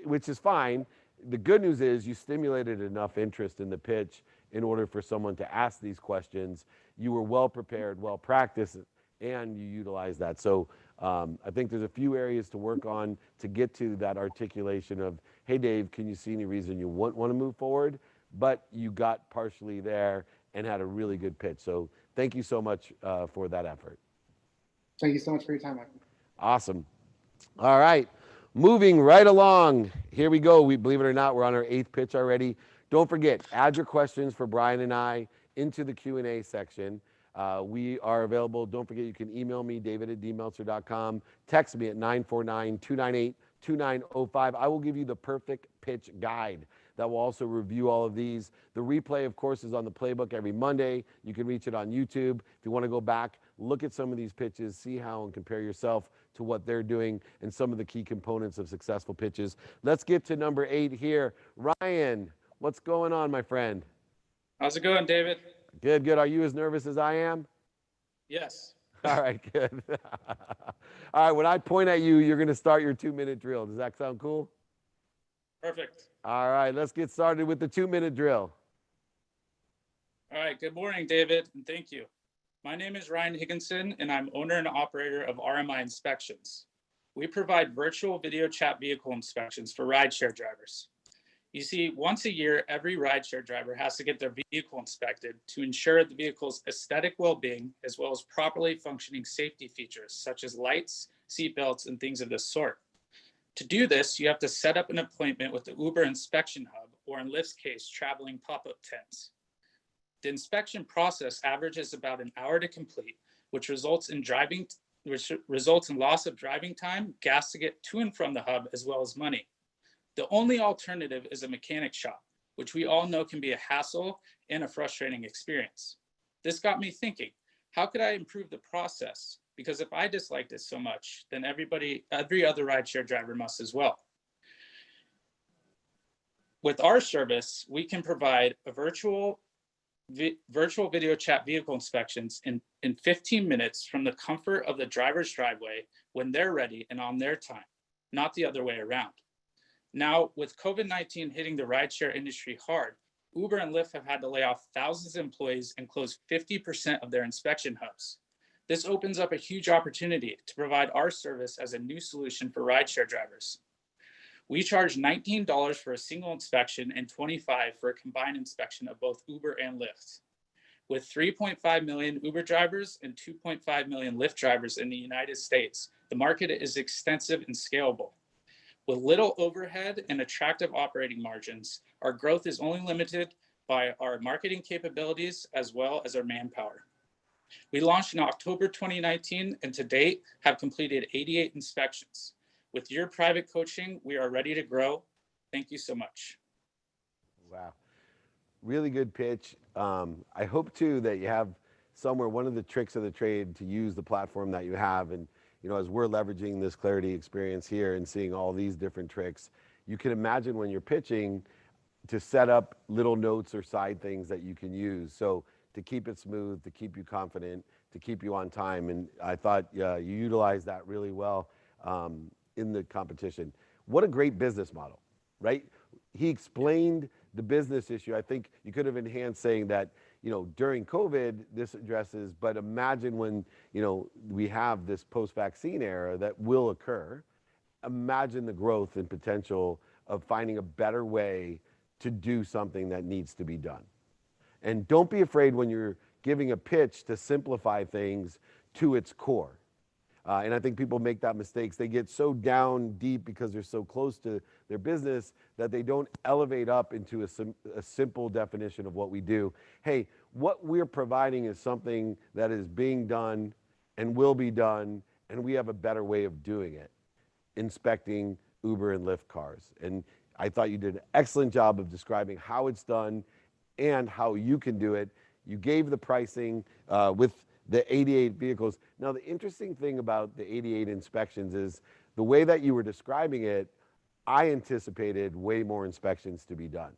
Speaker 1: which is fine. The good news is you stimulated enough interest in the pitch in order for someone to ask these questions. You were well prepared, well practiced, and you utilized that. So I think there's a few areas to work on to get to that articulation of, hey, Dave, can you see any reason you want to move forward? But you got partially there and had a really good pitch. So thank you so much for that effort.
Speaker 9: Thank you so much for your time, Michael.
Speaker 1: Awesome. All right, moving right along. Here we go. We, believe it or not, we're on our 8th pitch already. Don't forget, add your questions for Brian and I into the Q&A section. We are available. Don't forget, you can email me, david@dmeltzer.com. Text me at 949-298-2905. I will give you the perfect pitch guide that will also review all of these. The replay, of course, is on the Playbook every Monday. You can reach it on YouTube. If you want to go back, look at some of these pitches, see how and compare yourself to what they're doing and some of the key components of successful pitches. Let's get to number 8 here. Ryan, what's going on, my friend?
Speaker 10: How's it going, David?
Speaker 1: Good, good. Are you as nervous as I am?
Speaker 10: Yes.
Speaker 1: All right, good. All right, when I point at you, you're going to start your 2-minute drill. Does that sound cool?
Speaker 10: Perfect.
Speaker 1: All right, let's get started with the 2-minute drill.
Speaker 10: All right. Good morning, David, and thank you. My name is Ryan Higginson, and I'm owner and operator of RMI Inspections. We provide virtual video chat vehicle inspections for rideshare drivers. You see, once a year, every rideshare driver has to get their vehicle inspected to ensure the vehicle's aesthetic well-being, as well as properly functioning safety features, such as lights, seat belts, and things of this sort. To do this, you have to set up an appointment with the Uber inspection hub, or in Lyft's case, traveling pop-up tents. The inspection process averages about an hour to complete, which results in loss of driving time, gas to get to and from the hub, as well as money. The only alternative is a mechanic shop, which we all know can be a hassle and a frustrating experience. This got me thinking, how could I improve the process? Because if I disliked it so much, then every other rideshare driver must as well. With our service, we can provide a virtual video chat vehicle inspections in 15 minutes from the comfort of the driver's driveway when they're ready and on their time, not the other way around. Now, with COVID-19 hitting the rideshare industry hard, Uber and Lyft have had to lay off thousands of employees and close 50% of their inspection hubs. This opens up a huge opportunity to provide our service as a new solution for rideshare drivers. We charge $19 for a single inspection and $25 for a combined inspection of both Uber and Lyft. With 3.5 million Uber drivers and 2.5 million Lyft drivers in the United States, the market is extensive and scalable. With little overhead and attractive operating margins, our growth is only limited by our marketing capabilities as well as our manpower. We launched in October 2019 and to date have completed 88 inspections. With your private coaching, we are ready to grow. Thank you so much.
Speaker 1: Wow. Really good pitch. I hope too that you have somewhere one of the tricks of the trade to use the platform that you have. And you know, as we're leveraging this Clarity experience here and seeing all these different tricks, you can imagine when you're pitching to set up little notes or side things that you can use. So to keep it smooth, to keep you confident, to keep you on time. And I thought you utilized that really well in the competition. What a great business model, right? He explained the business issue. I think you could have enhanced saying that, you know, during COVID, this addresses, but imagine when, you know, we have this post-vaccine era that will occur. Imagine the growth and potential of finding a better way to do something that needs to be done. And don't be afraid when you're giving a pitch to simplify things to its core. And I think people make that mistake. They get so down deep because they're so close to their business that they don't elevate up into a simple definition of what we do. Hey, what we're providing is something that is being done and will be done, and we have a better way of doing it, inspecting Uber and Lyft cars. And I thought you did an excellent job of describing how it's done and how you can do it. You gave the pricing with the 88 vehicles. Now, the interesting thing about the 88 inspections is the way that you were describing it, I anticipated way more inspections to be done.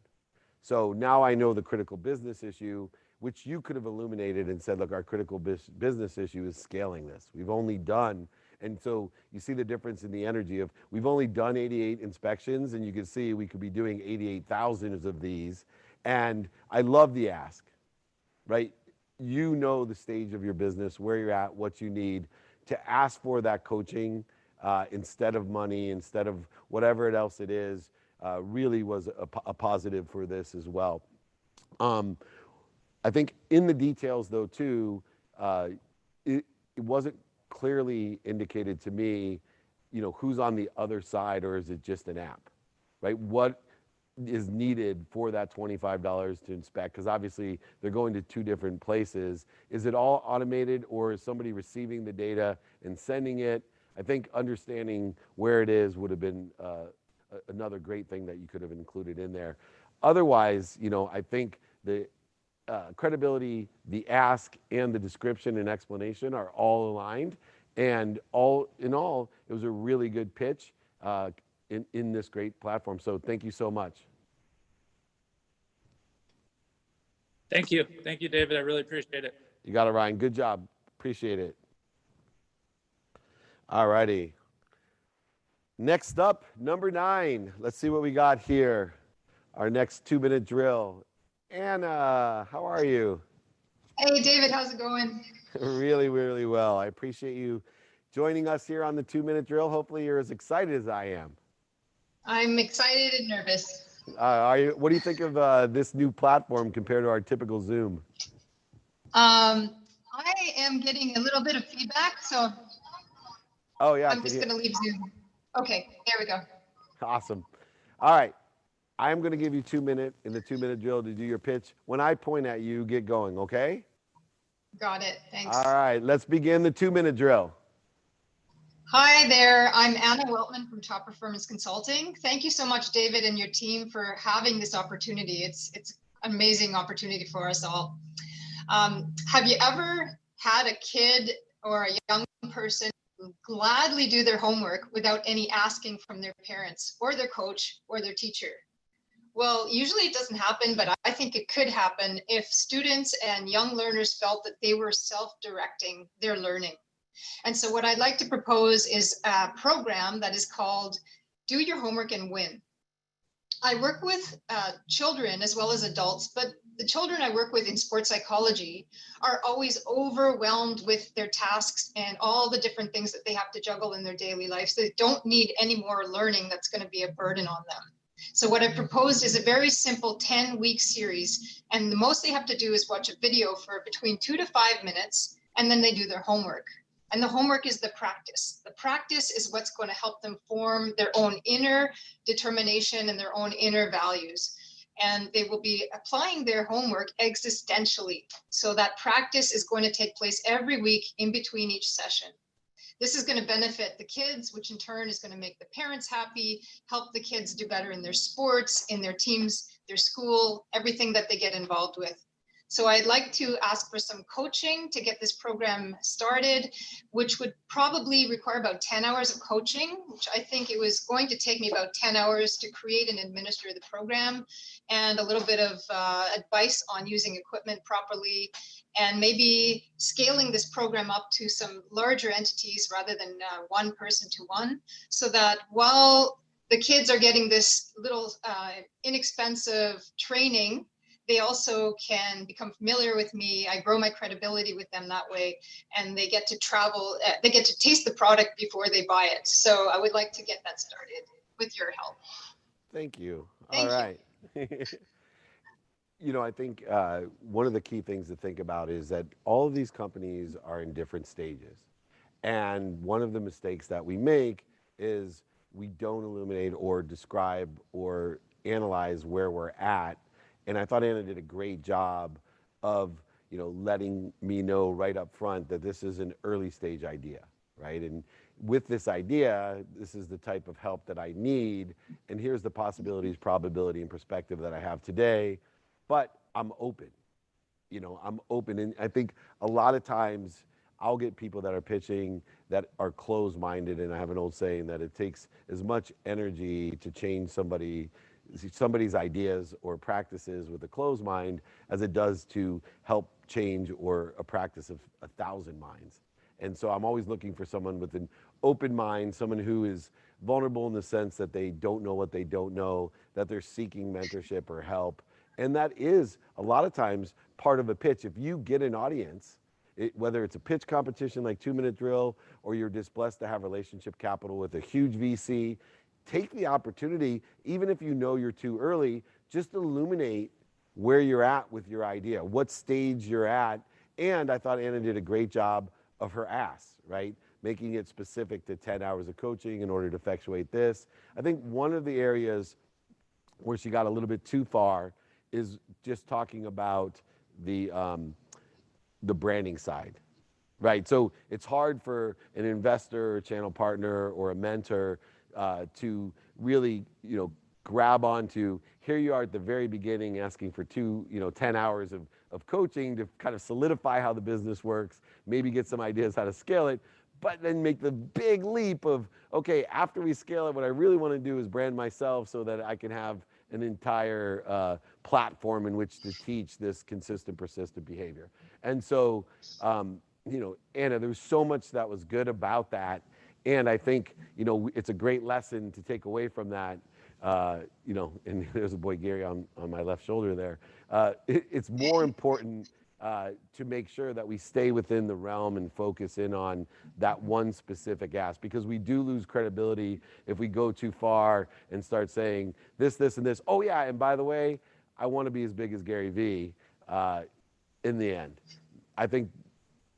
Speaker 1: So now I know the critical business issue, which you could have illuminated and said, look, our critical business issue is scaling this. We've only done, and so you see the difference in the energy of, we've only done 88 inspections, and you can see we could be doing 88,000 of these. And I love the ask, right? You know the stage of your business, where you're at, what you need, to ask for that coaching instead of money, instead of whatever else it is, really was a positive for this as well. I think in the details though too, it wasn't clearly indicated to me, you know, who's on the other side, or is it just an app, right? What is needed for that $25 to inspect? Because obviously they're going to two different places. Is it all automated, or is somebody receiving the data and sending it? I think understanding where it is would have been another great thing that you could have included in there. Otherwise, you know, I think the credibility, the ask, and the description and explanation are all aligned. And all in all, it was a really good pitch in this great platform. So thank you so much.
Speaker 10: Thank you. Thank you, David. I really appreciate it.
Speaker 1: You got it, Ryan. Good job. Appreciate it. All righty. Next up, number 9. Let's see what we got here. Our next 2-minute drill. Anna, how are you?
Speaker 11: Hey, David, how's it going?
Speaker 1: Really, really well. I appreciate you joining us here on the 2-minute drill. Hopefully you're as excited as I am.
Speaker 11: I'm excited and nervous.
Speaker 1: What do you think of this new platform compared to our typical Zoom?
Speaker 11: I am getting a little bit of feedback, so I'm just going to leave Zoom. Okay, there we go.
Speaker 1: Awesome. All right. I'm going to give you 2 minutes in the 2-minute drill to do your pitch. When I point at you, get going, okay?
Speaker 11: Got it. Thanks.
Speaker 1: All right. Let's begin the 2-minute drill.
Speaker 11: Hi there, I'm Anna Weltman from Top Performance Consulting. Thank you so much, David and your team, for having this opportunity. It's an amazing opportunity for us all. Have you ever had a kid or a young person gladly do their homework without any asking from their parents or their coach or their teacher? Well, usually it doesn't happen, but I think it could happen if students and young learners felt that they were self-directing their learning. And so what I'd like to propose is a program that is called Do Your Homework and Win. I work with children as well as adults, but the children I work with in sports psychology are always overwhelmed with their tasks and all the different things that they have to juggle in their daily lives. They don't need any more learning that's going to be a burden on them. So what I proposed is a very simple 10-week series, and the most they have to do is watch a video for between 2 to 5 minutes, and then they do their homework. And the homework is the practice. The practice is what's going to help them form their own inner determination and their own inner values. And they will be applying their homework existentially. So that practice is going to take place every week in between each session. This is going to benefit the kids, which in turn is going to make the parents happy, help the kids do better in their sports, in their teams, their school, everything that they get involved with. So I'd like to ask for some coaching to get this program started, which would probably require about 10 hours of coaching, which I think it was going to take me about 10 hours to create and administer the program, and a little bit of advice on using equipment properly, and maybe scaling this program up to some larger entities rather than one person to one, so that while the kids are getting this little inexpensive training, they also can become familiar with me. I grow my credibility with them that way, and they get to travel, they get to taste the product before they buy it. So I would like to get that started with your help.
Speaker 1: Thank you.
Speaker 11: Thank
Speaker 1: All right. You know, I think one of the key things to think about is that all of these companies are in different stages. And one of the mistakes that we make is we don't illuminate or describe or analyze where we're at. And I thought Anna did a great job of, you know, letting me know right up front that this is an early stage idea, right? And with this idea, this is the type of help that I need. And here's the possibilities, probability, and perspective that I have today. But I'm open, you know, I'm open. And I think a lot of times I'll get people that are pitching that are closed-minded. And I have an old saying that it takes as much energy to change somebody's ideas or practices with a closed mind as it does to help change or a practice of 1,000 minds. And so I'm always looking for someone with an open mind, someone who is vulnerable in the sense that they don't know what they don't know, that they're seeking mentorship or help. And that is a lot of times part of a pitch. If you get an audience, whether it's a pitch competition like 2-minute drill, or you're just blessed to have relationship capital with a huge VC, take the opportunity, even if you know you're too early, just illuminate where you're at with your idea, what stage you're at. And I thought Anna did a great job of her ask, right? Making it specific to 10 hours of coaching in order to effectuate this. I think one of the areas where she got a little bit too far is just talking about the branding side, right? So it's hard for an investor or channel partner or a mentor to really, you know, grab onto, here you are at the very beginning asking for 10 hours of coaching to kind of solidify how the business works, maybe get some ideas how to scale it, but then make the big leap of, okay, after we scale it, what I really want to do is brand myself so that I can have an entire platform in which to teach this consistent, persistent behavior. And so, you know, Anna, there was so much that was good about that. And I think, you know, it's a great lesson to take away from that. You know, and there's a boy Gary on my left shoulder there. It's more important to make sure that we stay within the realm and focus in on that one specific ask, because we do lose credibility if we go too far and start saying this, and this. Oh yeah, and by the way, I want to be as big as Gary Vee in the end. I think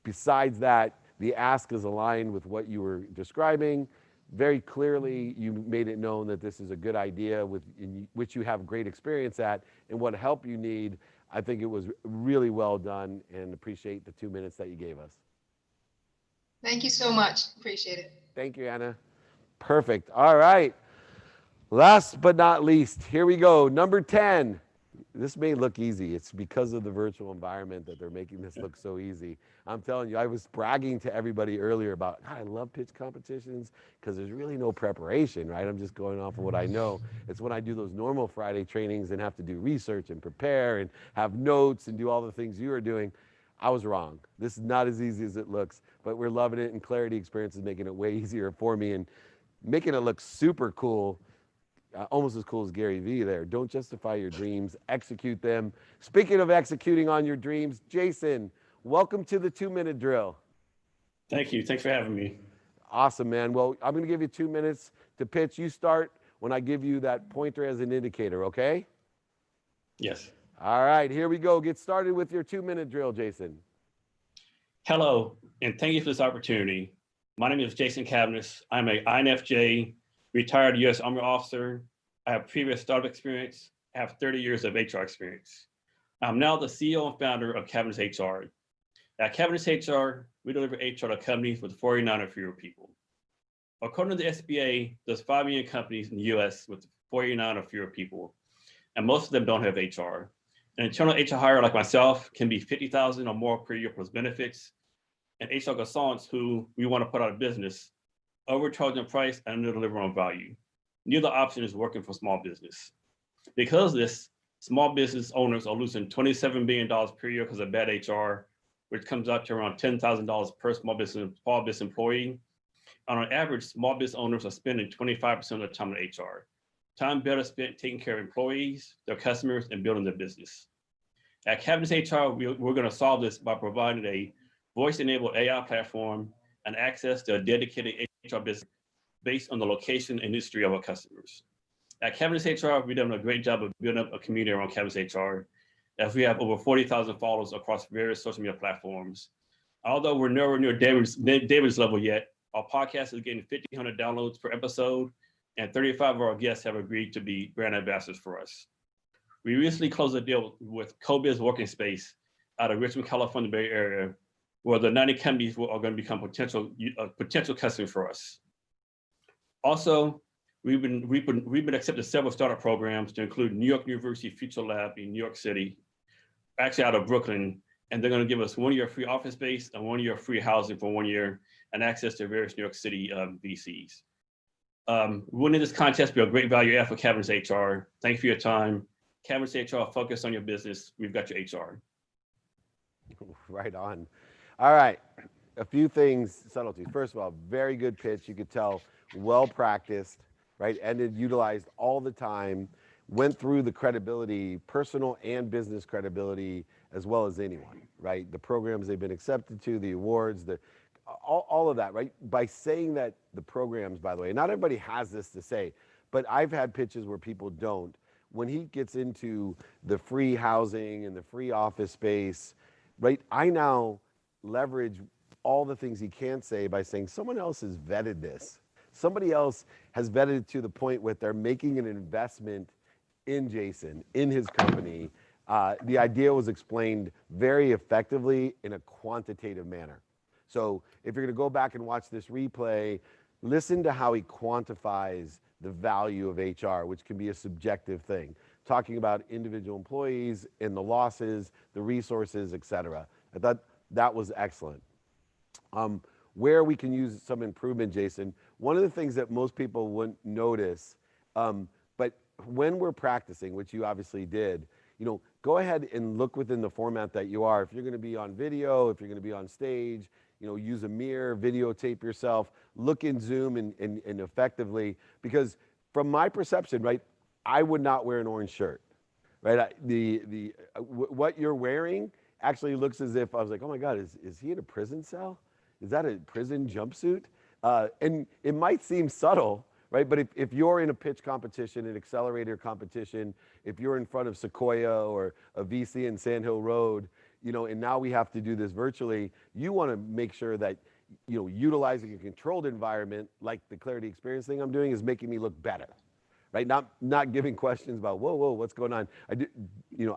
Speaker 1: besides that, the ask is aligned with what you were describing. Very clearly, you made it known that this is a good idea in which you have great experience at, and what help you need. I think it was really well done, and appreciate the 2 minutes that you gave us.
Speaker 11: Thank you so much. Appreciate it.
Speaker 1: Thank you, Anna. Perfect. All right. Last but not least, here we go. Number 10. This may look easy. It's because of the virtual environment that they're making this look so easy. I'm telling you, I was bragging to everybody earlier about, God, I love pitch competitions because there's really no preparation, right? I'm just going off of what I know. It's when I do those normal Friday trainings and have to do research and prepare and have notes and do all the things you are doing. I was wrong. This is not as easy as it looks, but we're loving it, and Clarity Experience is making it way easier for me and making it look super cool. Almost as cool as Gary Vee there. Don't justify your dreams, execute them. Speaking of executing on your dreams, Jason, welcome to the 2-minute drill.
Speaker 12: Thank you. Thanks for having me.
Speaker 1: Awesome, man. Well, I'm going to give you 2 minutes to pitch. You start when I give you that pointer as an indicator, okay?
Speaker 12: Yes.
Speaker 1: All right, here we go. Get started with your 2-minute drill, Jason.
Speaker 12: Hello, and thank you for this opportunity. My name is Jason Cavness. I'm a INFJ, retired U.S. Army officer. I have previous startup experience. I have 30 years of HR experience. I'm now the CEO and founder of Cavness HR. At Cavness HR, we deliver HR to companies with 49 or fewer people. According to the SBA, there's 5 million companies in the US with 49 or fewer people, and most of them don't have HR. An internal HR hire like myself can be $50,000 or more per year plus benefits, and HR consultants who we want to put out of business, overcharging price and under-delivering on value. Neither option is working for small business. Because of this, small business owners are losing $27 billion per year because of bad HR, which comes out to around $10,000 per small business employee. And on average, small business owners are spending 25% of their time on HR. Time better spent taking care of employees, their customers, and building their business. At Cavness HR, we're going to solve this by providing a voice-enabled AI platform and access to a dedicated HR business based on the location and history of our customers. At Cavness HR, we've done a great job of building up a community around Cavness HR, as we have over 40,000 followers across various social media platforms. Although we're nowhere near David's level yet, our podcast is getting 1,500 downloads per episode, and 35 of our guests have agreed to be brand ambassadors for us. We recently closed a deal with CoBiz Working Space out of Richmond, California Bay Area, where the 90 companies are going to become potential customers for us. Also, we've been accepted several startup programs to include New York University Future Lab in New York City, actually out of Brooklyn, and they're going to give us 1 year free office space and 1 year free housing for 1 year and access to various New York City VCs. Winning this contest will be a great value add for Cavness HR. Thank you for your time. Cavness HR, focus on your business. We've got your HR.
Speaker 1: Right on. All right, a few things, subtleties. First of all, very good pitch. You could tell, well practiced, right? And it utilized all the time, went through the credibility, personal and business credibility, as well as anyone, right? The programs they've been accepted to, the awards, all of that, right? By saying that the programs, by the way, not everybody has this to say, but I've had pitches where people don't. When he gets into the free housing and the free office space, right? I now leverage all the things he can't say by saying someone else has vetted this. Somebody else has vetted it to the point where they're making an investment in Jason, in his company. The idea was explained very effectively in a quantitative manner. So if you're going to go back and watch this replay, listen to how he quantifies the value of HR, which can be a subjective thing, talking about individual employees and the losses, the resources, et cetera. I thought that was excellent. Where we can use some improvement, Jason, one of the things that most people wouldn't notice, but when we're practicing, which you obviously did, go ahead and look within the format that you are. If you're going to be on video, if you're going to be on stage, use a mirror, videotape yourself, look in Zoom and effectively, because from my perception, right, I would not wear an orange shirt, right? What you're wearing actually looks as if I was like, oh my God, is he in a prison cell? Is that a prison jumpsuit? And it might seem subtle, right? But if you're in a pitch competition, an accelerator competition, if you're in front of Sequoia or a VC in Sand Hill Road, and now we have to do this virtually, you want to make sure that, utilizing a controlled environment like the Clarity Experience thing I'm doing is making me look better, right? Not giving questions about, whoa, what's going on? I do,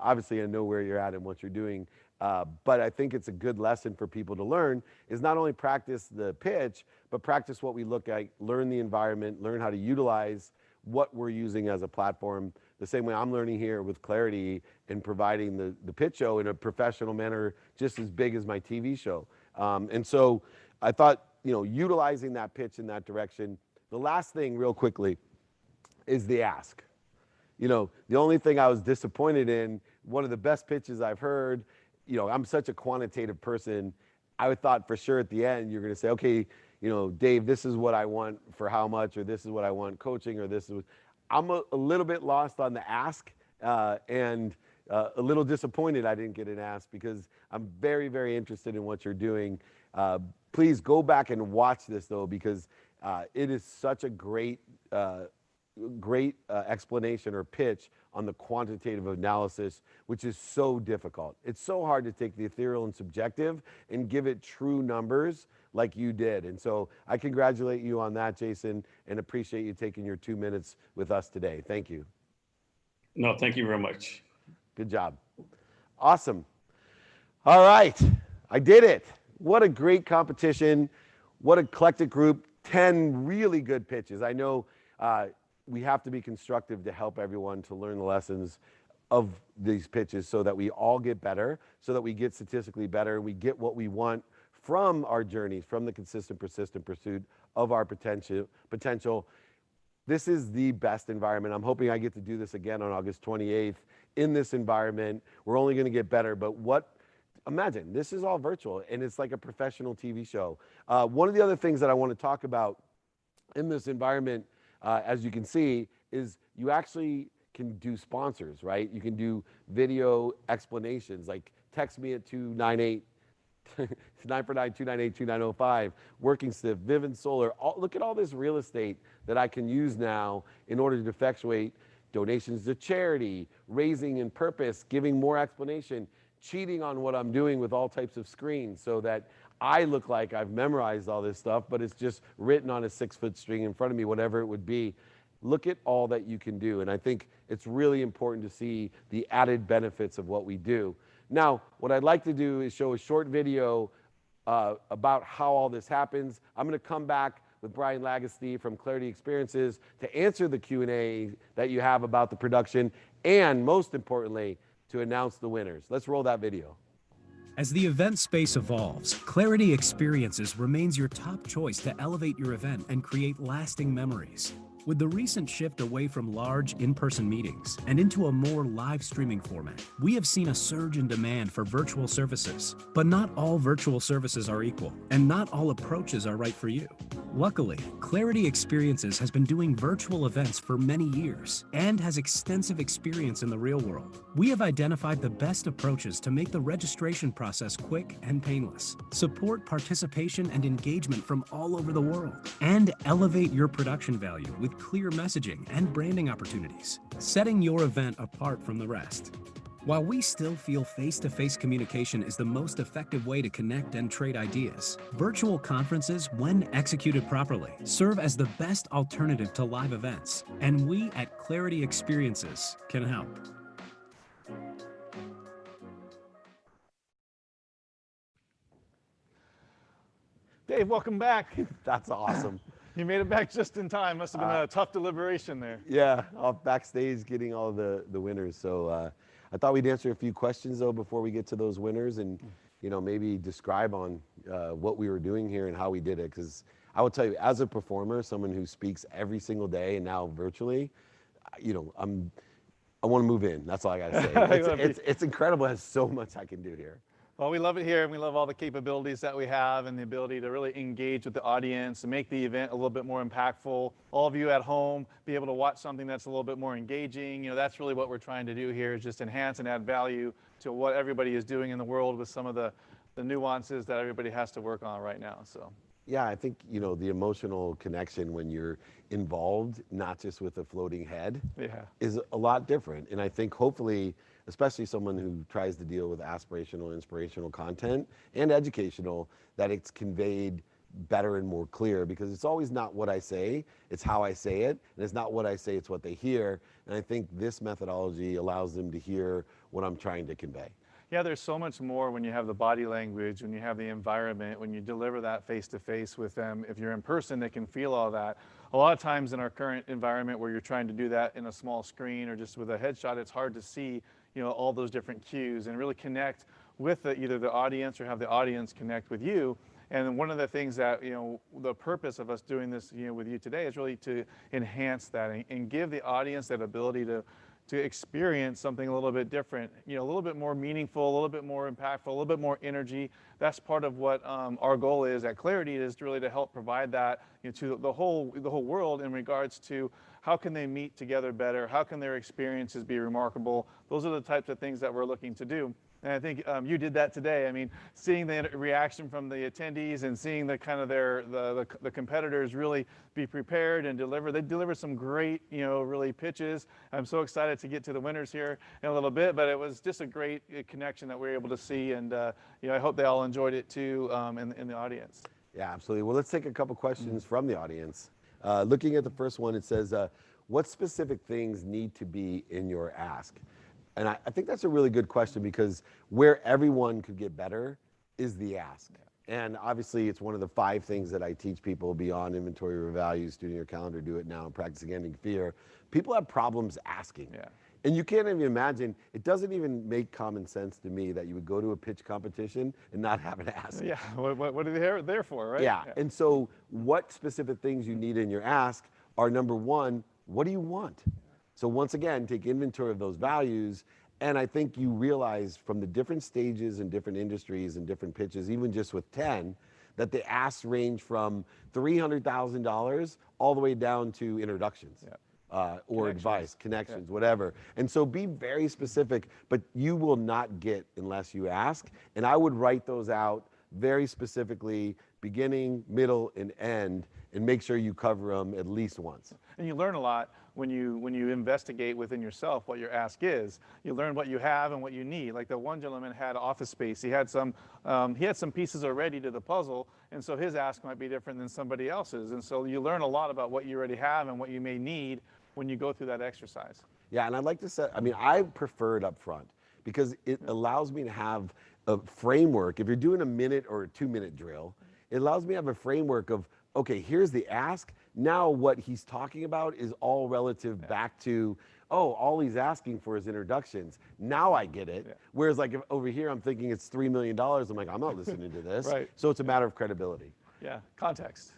Speaker 1: obviously I know where you're at and what you're doing. But I think it's a good lesson for people to learn is not only practice the pitch, but practice what we look at, learn the environment, learn how to utilize what we're using as a platform. The same way I'm learning here with Clarity and providing the pitch show in a professional manner, just as big as my TV show. And so I thought, utilizing that pitch in that direction. The last thing real quickly is the ask. The only thing I was disappointed in, one of the best pitches I've heard, I'm such a quantitative person. I thought for sure at the end, you're going to say, okay, Dave, this is what I want for how much, or this is what I want coaching, or this is, I'm a little bit lost on the ask and a little disappointed I didn't get an ask because I'm very, very interested in what you're doing. Please go back and watch this though, because it is such a great explanation or pitch on the quantitative analysis, which is so difficult. It's so hard to take the ethereal and subjective and give it true numbers like you did. And so I congratulate you on that, Jason, and appreciate you taking your 2 minutes with us today. Thank you.
Speaker 12: No, thank you very much.
Speaker 1: Good job. Awesome. All right, I did it. What a great competition. What an eclectic group. 10 really good pitches. I know we have to be constructive to help everyone to learn the lessons of these pitches so that we all get better, so that we get statistically better, we get what we want from our journeys, from the consistent, persistent pursuit of our potential. This is the best environment. I'm hoping I get to do this again on August 28th in this environment. We're only going to get better, but imagine, this is all virtual and it's like a professional TV show. One of the other things that I want to talk about in this environment, as you can see, is you actually can do sponsors, right? You can do video explanations, like text me at 298 949-298-2905, Working Stiff, Vivint Solar. Look at all this real estate that I can use now in order to effectuate donations to charity, raising in purpose, giving more explanation, cheating on what I'm doing with all types of screens so that I look like I've memorized all this stuff, but it's just written on a 6-foot string in front of me, whatever it would be. Look at all that you can do. And I think it's really important to see the added benefits of what we do. Now, what I'd like to do is show a short video about how all this happens. I'm going to come back with Brian Lagosty from Clarity Experiences to answer the Q&A that you have about the production, and most importantly, to announce the winners. Let's roll that video.
Speaker 13: As the event space evolves, Clarity Experiences remains your top choice to elevate your event and create lasting memories. With the recent shift away from large in-person meetings and into a more live streaming format, we have seen a surge in demand for virtual services. But not all virtual services are equal, and not all approaches are right for you. Luckily, Clarity Experiences has been doing virtual events for many years and has extensive experience in the real world. We have identified the best approaches to make the registration process quick and painless, support participation and engagement from all over the world, and elevate your production value with clear messaging and branding opportunities, setting your event apart from the rest. While we still feel face-to-face communication is the most effective way to connect and trade ideas, virtual conferences, when executed properly, serve as the best alternative to live events, and we at Clarity Experiences can help.
Speaker 14: Dave, welcome back.
Speaker 1: That's awesome.
Speaker 14: You made it back just in time. Must have been a tough deliberation there.
Speaker 1: Yeah, off backstage getting all the winners. So I thought we'd answer a few questions though before we get to those winners, and maybe describe on what we were doing here and how we did it. Because I will tell you, as a performer, someone who speaks every single day and now virtually, I want to move in. That's all I gotta say. It's incredible. It has so much I can do here.
Speaker 14: Well, we love it here, and we love all the capabilities that we have and the ability to really engage with the audience and make the event a little bit more impactful. All of you at home, be able to watch something that's a little bit more engaging. That's really what we're trying to do here, is just enhance and add value to what everybody is doing in the world with some of the nuances that everybody has to work on right now. So.
Speaker 1: Yeah, I think, the emotional connection when you're involved, not just with a floating head, is a lot different. And I think hopefully, especially someone who tries to deal with aspirational, inspirational content and educational, that it's conveyed better and more clear, because it's always not what I say, it's how I say it. And it's not what I say, it's what they hear. And I think this methodology allows them to hear what I'm trying to convey.
Speaker 14: yeah, there's so much more when you have the body language, when you have the environment, when you deliver that face-to-face with them. If you're in person, they can feel all that. A lot of times in our current environment where you're trying to do that in a small screen or just with a headshot, it's hard to see, all those different cues and really connect with either the audience or have the audience connect with you. And one of the things that, the purpose of us doing this, with you today is really to enhance that and give the audience that ability to experience something a little bit different, a little bit more meaningful, a little bit more impactful, a little bit more energy. That's part of what our goal is at Clarity, is really to help provide that to the whole world in regards to how can they meet together better, how can their experiences be remarkable. Those are the types of things that we're looking to do. And I think you did that today. I mean, seeing the reaction from the attendees and seeing the kind of the competitors really be prepared and deliver. They delivered some great, really pitches. I'm so excited to get to the winners here in a little bit, but it was just a great connection that we were able to see. And, I hope they all enjoyed it too in the audience.
Speaker 1: Yeah, absolutely. Well, let's take a couple questions from the audience. Looking at the first one, it says, what specific things need to be in your ask? And I think that's a really good question, because where everyone could get better is the ask. And obviously, it's one of the 5 things that I teach people beyond inventory or value, studying your calendar, do it now, and practicing ending fear. People have problems asking.
Speaker 14: Yeah.
Speaker 1: And you can't even imagine, it doesn't even make common sense to me that you would go to a pitch competition and not have an ask.
Speaker 14: Yeah, what are they there for, right?
Speaker 1: Yeah, and so what specific things you need in your ask are, number one, what do you want? So once again, take inventory of those values. And I think you realize from the different stages and different industries and different pitches, even just with 10, that the asks range from $300,000 all the way down to introductions. Or advice, connections, whatever. And so be very specific, but you will not get unless you ask. And I would write those out very specifically, beginning, middle, and end, and make sure you cover them at least once.
Speaker 14: And you learn a lot when you investigate within yourself what your ask is. You learn what you have and what you need. Like the one gentleman had office space. He had some pieces already to the puzzle, and so his ask might be different than somebody else's. And so you learn a lot about what you already have and what you may need when you go through that exercise.
Speaker 1: Yeah, and I'd like to say, I prefer it up front because it allows me to have a framework. If you're doing a minute or a 2-minute drill, it allows me to have a framework of, okay, here's the ask. Now what he's talking about is all relative back to, all he's asking for is introductions. Now I get it. Whereas like if over here I'm thinking it's $3 million, I'm like, I'm not listening to this.
Speaker 14: Right.
Speaker 1: So it's a matter of credibility.
Speaker 14: Yeah, context.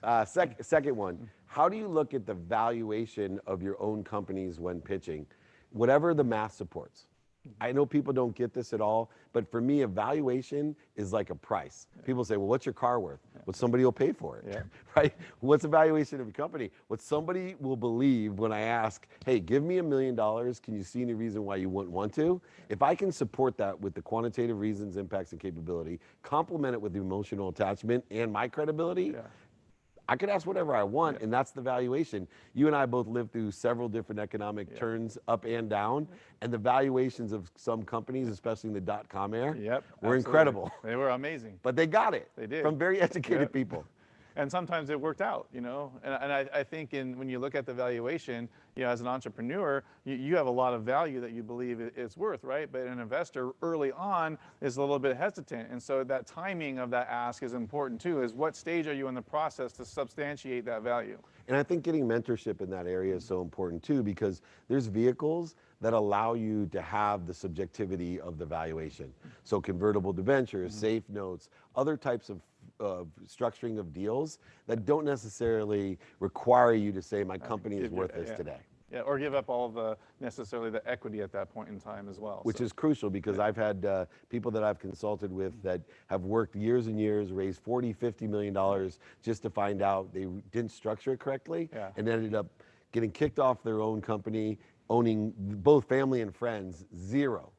Speaker 1: Second one, how do you look at the valuation of your own companies when pitching? Whatever the math supports. I know people don't get this at all, but for me, a valuation is like a price. People say, well, what's your car worth? What somebody will pay for it, right? What's the valuation of a company? What somebody will believe when I ask, hey, give me $1 million. Can you see any reason why you wouldn't want to? If I can support that with the quantitative reasons, impacts, and capability, complement it with the emotional attachment and my credibility, I could ask whatever I want, and that's the valuation. You and I both lived through several different economic turns up and down, and the valuations of some companies, especially in the dot-com era, were incredible.
Speaker 14: They were amazing.
Speaker 1: But they got it.
Speaker 14: They did.
Speaker 1: From very educated people.
Speaker 14: And sometimes it worked out, And I think when you look at the valuation, as an entrepreneur, you have a lot of value that you believe it's worth, right? But an investor early on is a little bit hesitant. And so that timing of that ask is important too, is what stage are you in the process to substantiate that value?
Speaker 1: And I think getting mentorship in that area is so important too, because there's vehicles that allow you to have the subjectivity of the valuation. So convertible debentures, safe notes, other types of structuring of deals that don't necessarily require you to say my company is worth this today.
Speaker 14: Yeah, or give up all of necessarily the equity at that point in time as well.
Speaker 1: Which is crucial, because I've had people that I've consulted with that have worked years and years, raised $40–50 million just to find out they didn't structure it correctly, and ended up getting kicked off their own company, owning both family and friends zero,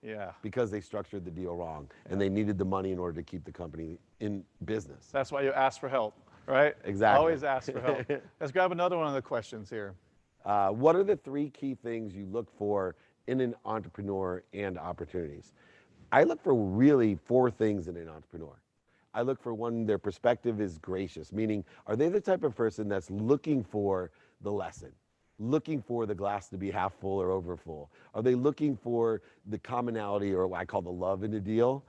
Speaker 1: because they structured the deal wrong, and they needed the money in order to keep the company in business.
Speaker 14: That's why you ask for help, right?
Speaker 1: Exactly.
Speaker 14: Always ask for help. Let's grab another one of the questions here.
Speaker 1: What are the 3 key things you look for in an entrepreneur and opportunities? I look for really 4 things in an entrepreneur. I look for, one, their perspective is gracious, meaning are they the type of person that's looking for the lesson? looking for the glass to be half full or over full? Are they looking for the commonality, or what I call the love in a deal?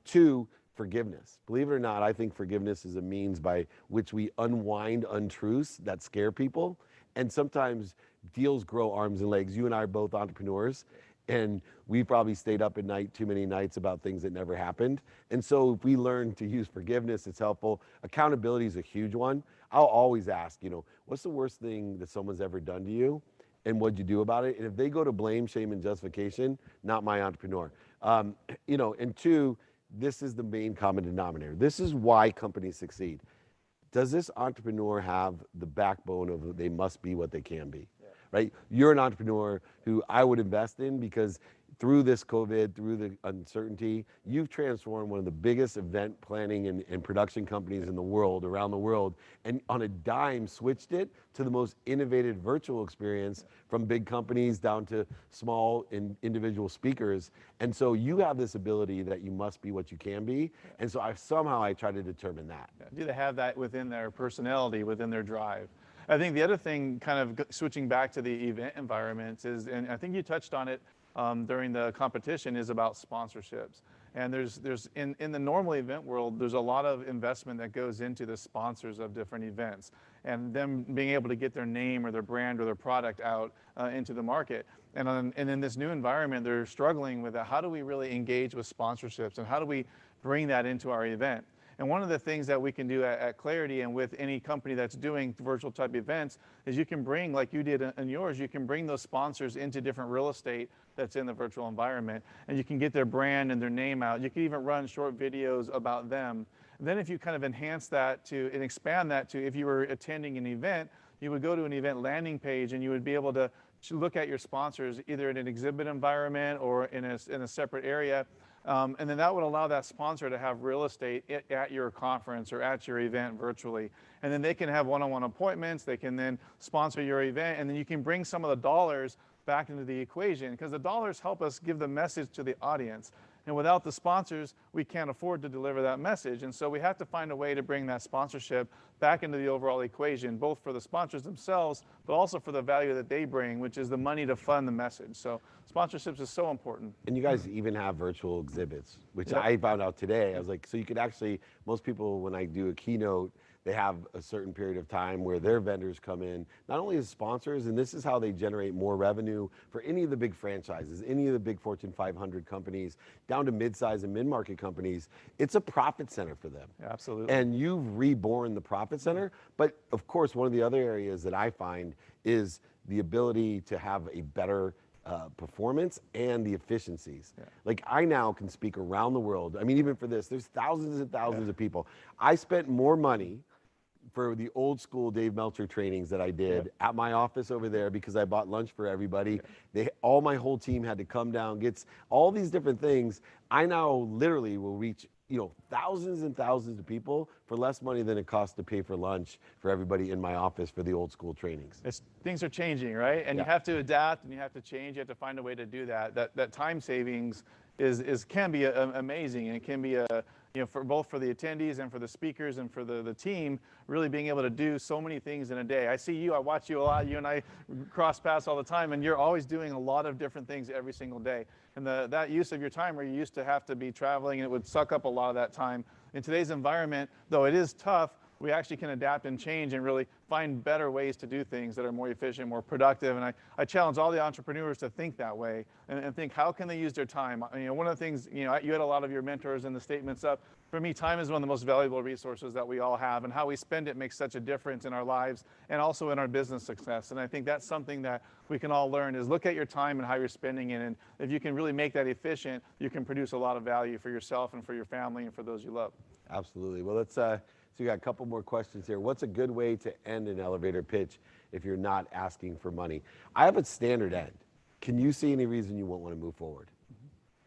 Speaker 1: Two, forgiveness. Believe it or not, I think forgiveness is a means by which we unwind untruths that scare people. And sometimes deals grow arms and legs. You and I are both entrepreneurs, and we probably stayed up at night too many nights about things that never happened. And so if we learn to use forgiveness, it's helpful. Accountability is a huge one. I'll always ask, what's the worst thing that someone's ever done to you, and what'd you do about it? And if they go to blame, shame, and justification, not my entrepreneur. And two, this is the main common denominator. This is why companies succeed. Does this entrepreneur have the backbone of they must be what they can be? Right? You're an entrepreneur who I would invest in, because through this COVID, through the uncertainty, you've transformed one of the biggest event planning and production companies in the world, around the world, and on a dime switched it to the most innovative virtual experience, from big companies down to small individual speakers. And so you have this ability that you must be what you can be. And so I try to determine that.
Speaker 14: Do they have that within their personality, within their drive? I think the other thing, kind of switching back to the event environments, is, and I think you touched on it during the competition, is about sponsorships. And there's in the normal event world, there's a lot of investment that goes into the sponsors of different events, and them being able to get their name or their brand or their product out into the market. And in this new environment, they're struggling with that. How do we really engage with sponsorships, and how do we bring that into our event? And one of the things that we can do at Clarity, and with any company that's doing virtual type events, is you can bring, like you did in yours, you can bring those sponsors into different real estate that's in the virtual environment, and you can get their brand and their name out. You can even run short videos about them. And then if you kind of enhance that and expand that to, if you were attending an event, you would go to an event landing page, and you would be able to look at your sponsors either in an exhibit environment or in a separate area. And then that would allow that sponsor to have real estate at your conference or at your event virtually. And then they can have one-on-one appointments. They can then sponsor your event. And then you can bring some of the dollars back into the equation, because the dollars help us give the message to the audience. And without the sponsors, we can't afford to deliver that message. And so we have to find a way to bring that sponsorship back into the overall equation, both for the sponsors themselves, but also for the value that they bring, which is the money to fund the message. So sponsorships is so important.
Speaker 1: And you guys even have virtual exhibits, which I found out today. I was like, so you could actually, most people, when I do a keynote, they have a certain period of time where their vendors come in, not only as sponsors, and this is how they generate more revenue for any of the big franchises, any of the big Fortune 500 companies, down to mid-size and mid-market companies. It's a profit center for them.
Speaker 14: Yeah, absolutely.
Speaker 1: And you've reborn the profit center. But of course, one of the other areas that I find is the ability to have a better performance and the efficiencies. Yeah. Like, I now can speak around the world. I mean, even for this, there's thousands and thousands of people. I spent more money for the old school Dave Meltzer trainings that I did at my office over there, because I bought lunch for everybody. All my whole team had to come down, get all these different things. I now literally will reach, thousands and thousands of people for less money than it costs to pay for lunch for everybody in my office for the old school trainings.
Speaker 14: Things are changing, right? And you have to adapt, and you have to change. You have to find a way to do that. That time savings can be amazing, and it can be for both for the attendees and for the speakers and for the team, really being able to do so many things in a day. I see you, I watch you a lot. You and I cross paths all the time, and you're always doing a lot of different things every single day. And that use of your time, where you used to have to be traveling, and it would suck up a lot of that time. In today's environment, though it is tough, we actually can adapt and change and really find better ways to do things that are more efficient, more productive. And I challenge all the entrepreneurs to think that way and think, how can they use their time? One of the things, you had a lot of your mentors in the statements up. For me, time is one of the most valuable resources that we all have, and how we spend it makes such a difference in our lives and also in our business success. And I think that's something that we can all learn, is look at your time and how you're spending it. And if you can really make that efficient, you can produce a lot of value for yourself and for your family and for those you love.
Speaker 1: Absolutely. Well, so we got a couple more questions here. What's a good way to end an elevator pitch if you're not asking for money? I have a standard end. Can you see any reason you won't want to move forward?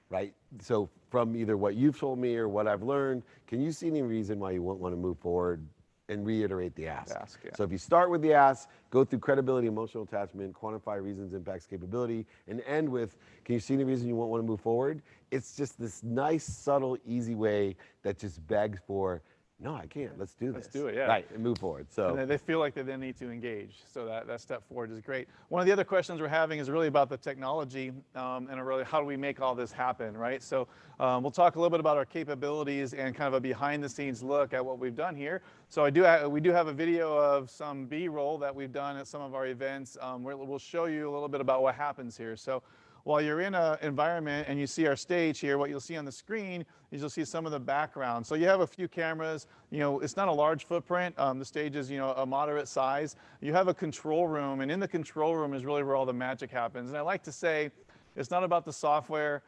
Speaker 1: Right? So from either what you've told me or what I've learned, can you see any reason why you won't want to move forward, and reiterate the ask? So if you start with the ask, go through credibility, emotional attachment, quantify reasons, impacts, capability, and end with, can you see any reason you won't want to move forward? It's just this nice, subtle, easy way that just begs for, no, I can't. Let's do this.
Speaker 14: Let's do it, yeah.
Speaker 1: Right, and move forward. So
Speaker 14: And they feel like they then need to engage. So that step forward is great. One of the other questions we're having is really about the technology and really how do we make all this happen, right? So we'll talk a little bit about our capabilities and kind of a behind the scenes look at what we've done here. So we do have a video of some B-roll that we've done at some of our events. We'll show you a little bit about what happens here. So while you're in an environment and you see our stage here, what you'll see on the screen is you'll see some of the background. So you have a few cameras, it's not a large footprint. The stage is, a moderate size. You have a control room, and in the control room is really where all the magic happens. And I like to say, it's not about the software.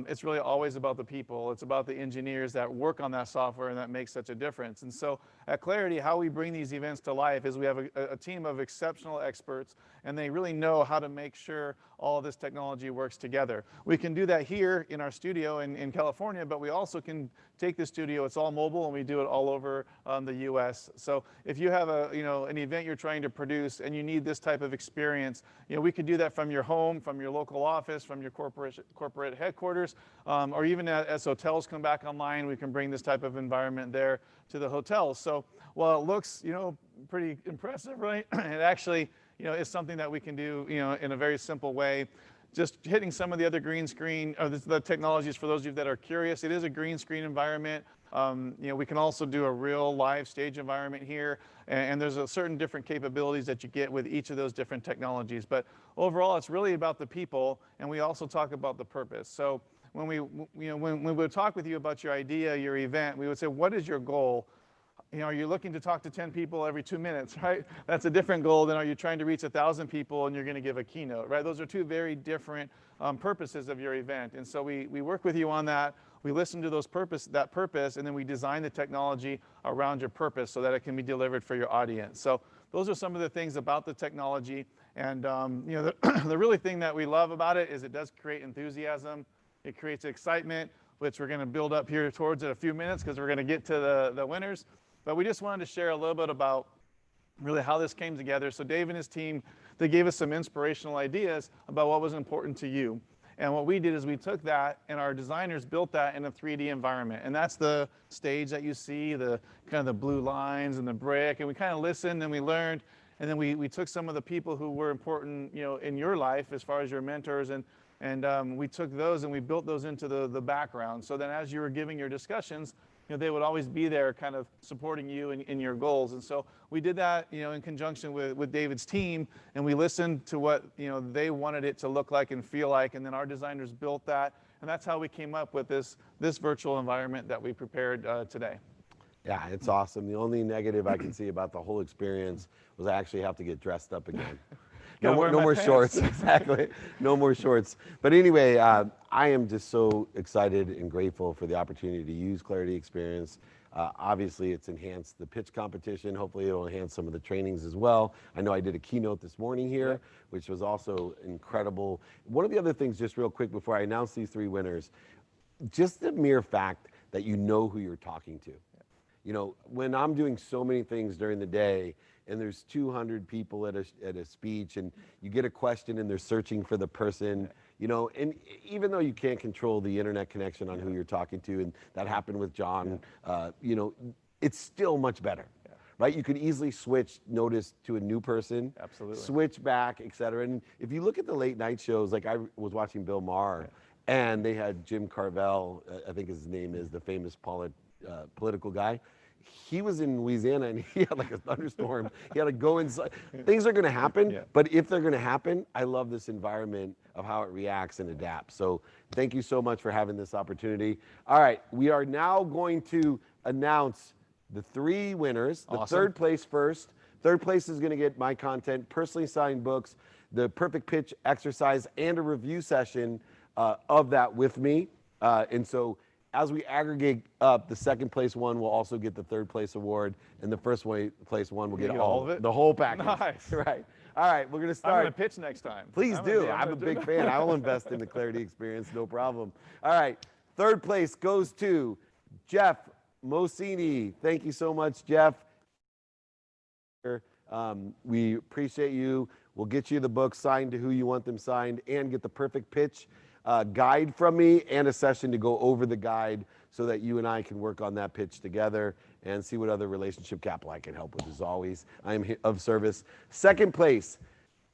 Speaker 14: It's really always about the people. It's about the engineers that work on that software and that make such a difference. And so at Clarity, how we bring these events to life is we have a team of exceptional experts, and they really know how to make sure all of this technology works together. We can do that here in our studio in California, but we also can take the studio. It's all mobile, and we do it all over the U.S. So if you have an event you're trying to produce and you need this type of experience, we could do that from your home, from your local office, from your corporate headquarters, or even as hotels come back online, we can bring this type of environment there to the hotels. So while it looks, pretty impressive, right? It actually, is something that we can do, in a very simple way. Just hitting some of the other green screen, or the technologies for those of you that are curious. It is a green screen environment. We can also do a real live stage environment here, and there's a certain different capabilities that you get with each of those different technologies. But overall, it's really about the people, and we also talk about the purpose. So when we would talk with you about your idea, your event, we would say, what is your goal? Are you looking to talk to 10 people every 2 minutes, right? That's a different goal than are you trying to reach 1,000 people and you're going to give a keynote, right? Those are two very different purposes of your event. And so we work with you on that. We listen to that purpose, and then we design the technology around your purpose so that it can be delivered for your audience. So those are some of the things about the technology. And the really thing that we love about it is it does create enthusiasm. It creates excitement, which we're going to build up here towards in a few minutes because we're going to get to the winners. But we just wanted to share a little bit about really how this came together. So Dave and his team, they gave us some inspirational ideas about what was important to you. And what we did is we took that, and our designers built that in a 3D environment. And that's the stage that you see, the kind of the blue lines and the brick. And we kind of listened and we learned. And then we took some of the people who were important, in your life as far as your mentors, and we took those and we built those into the background. So then as you were giving your discussions, they would always be there kind of supporting you in your goals. And so we did that, in conjunction with David's team, and we listened to what, they wanted it to look like and feel like. And then our designers built that. And that's how we came up with this virtual environment that we prepared today.
Speaker 1: Yeah, it's awesome. The only negative I can see about the whole experience was I actually have to get dressed up again. No more shorts, exactly. No more shorts. But anyway, I am just so excited and grateful for the opportunity to use Clarity Experience. Obviously, it's enhanced the pitch competition. Hopefully, it'll enhance some of the trainings as well. I know I did a keynote this morning here, which was also incredible. One of the other things, just real quick before I announce these three winners, just the mere fact that you know who you're talking to. When I'm doing so many things during the day, and there's 200 people at a speech, and you get a question and they're searching for the person, and even though you can't control the internet connection on who you're talking to, and that happened with John, it's still much better, right? You could easily switch notice to a new person, switch back, et cetera. And if you look at the late night shows, like I was watching Bill Maher, and they had Jim Carvell, I think his name is, the famous political guy. He was in Louisiana and he had like a thunderstorm. He had to go inside. Things are going to happen, but if they're going to happen, I love this environment of how it reacts and adapts. So thank you so much for having this opportunity. All right, we are now going to announce the three winners. The third place first. Third place is going to get my content, personally signed books, the perfect pitch exercise, and a review session of that with me. And so as we aggregate up, the second place one will also get the third place award, and the first place one will get all of it, the whole package.
Speaker 14: Nice.
Speaker 1: Right. All right, we're gonna start.
Speaker 14: I'm gonna pitch next time.
Speaker 1: Please do. I'm a big fan. I will invest in the Clarity Experience, no problem. All right, third place goes to Jeff Mosini. Thank you so much, Jeff. We appreciate you. We'll get you the book signed to who you want them signed, and get the perfect pitch guide from me, and a session to go over the guide so that you and I can work on that pitch together. and see what other relationship capital I can help with. As always, I am of service. Second place,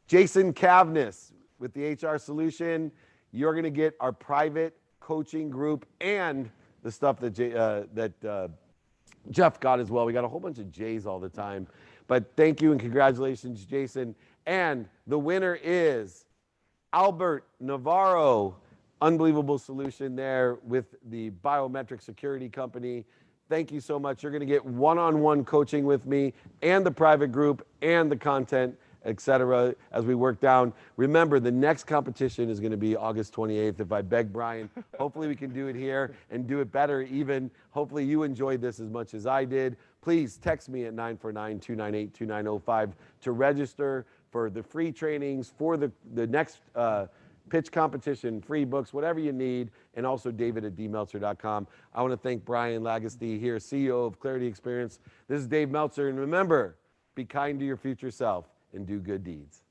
Speaker 1: Jason Cavness with the HR solution. You're going to get our private coaching group and the stuff that Jeff got as well. We got a whole bunch of J's all the time. But thank you and congratulations, Jason. And the winner is Albert Navarro. Unbelievable solution there with the biometric security company. Thank you so much. You're going to get one-on-one coaching with me and the private group and the content, etc. as we work down. Remember, the next competition is going to be August 28th. If I beg Brian, hopefully we can do it here and do it better even. Hopefully you enjoyed this as much as I did. Please text me at 949-298-2905 to register for the free trainings, for the next pitch competition, free books, whatever you need, and also david@dmeltzer.com. I want to thank Brian Lagosty here, CEO of Clarity Experience. This is Dave Meltzer, and remember, be kind to your future self and do good deeds.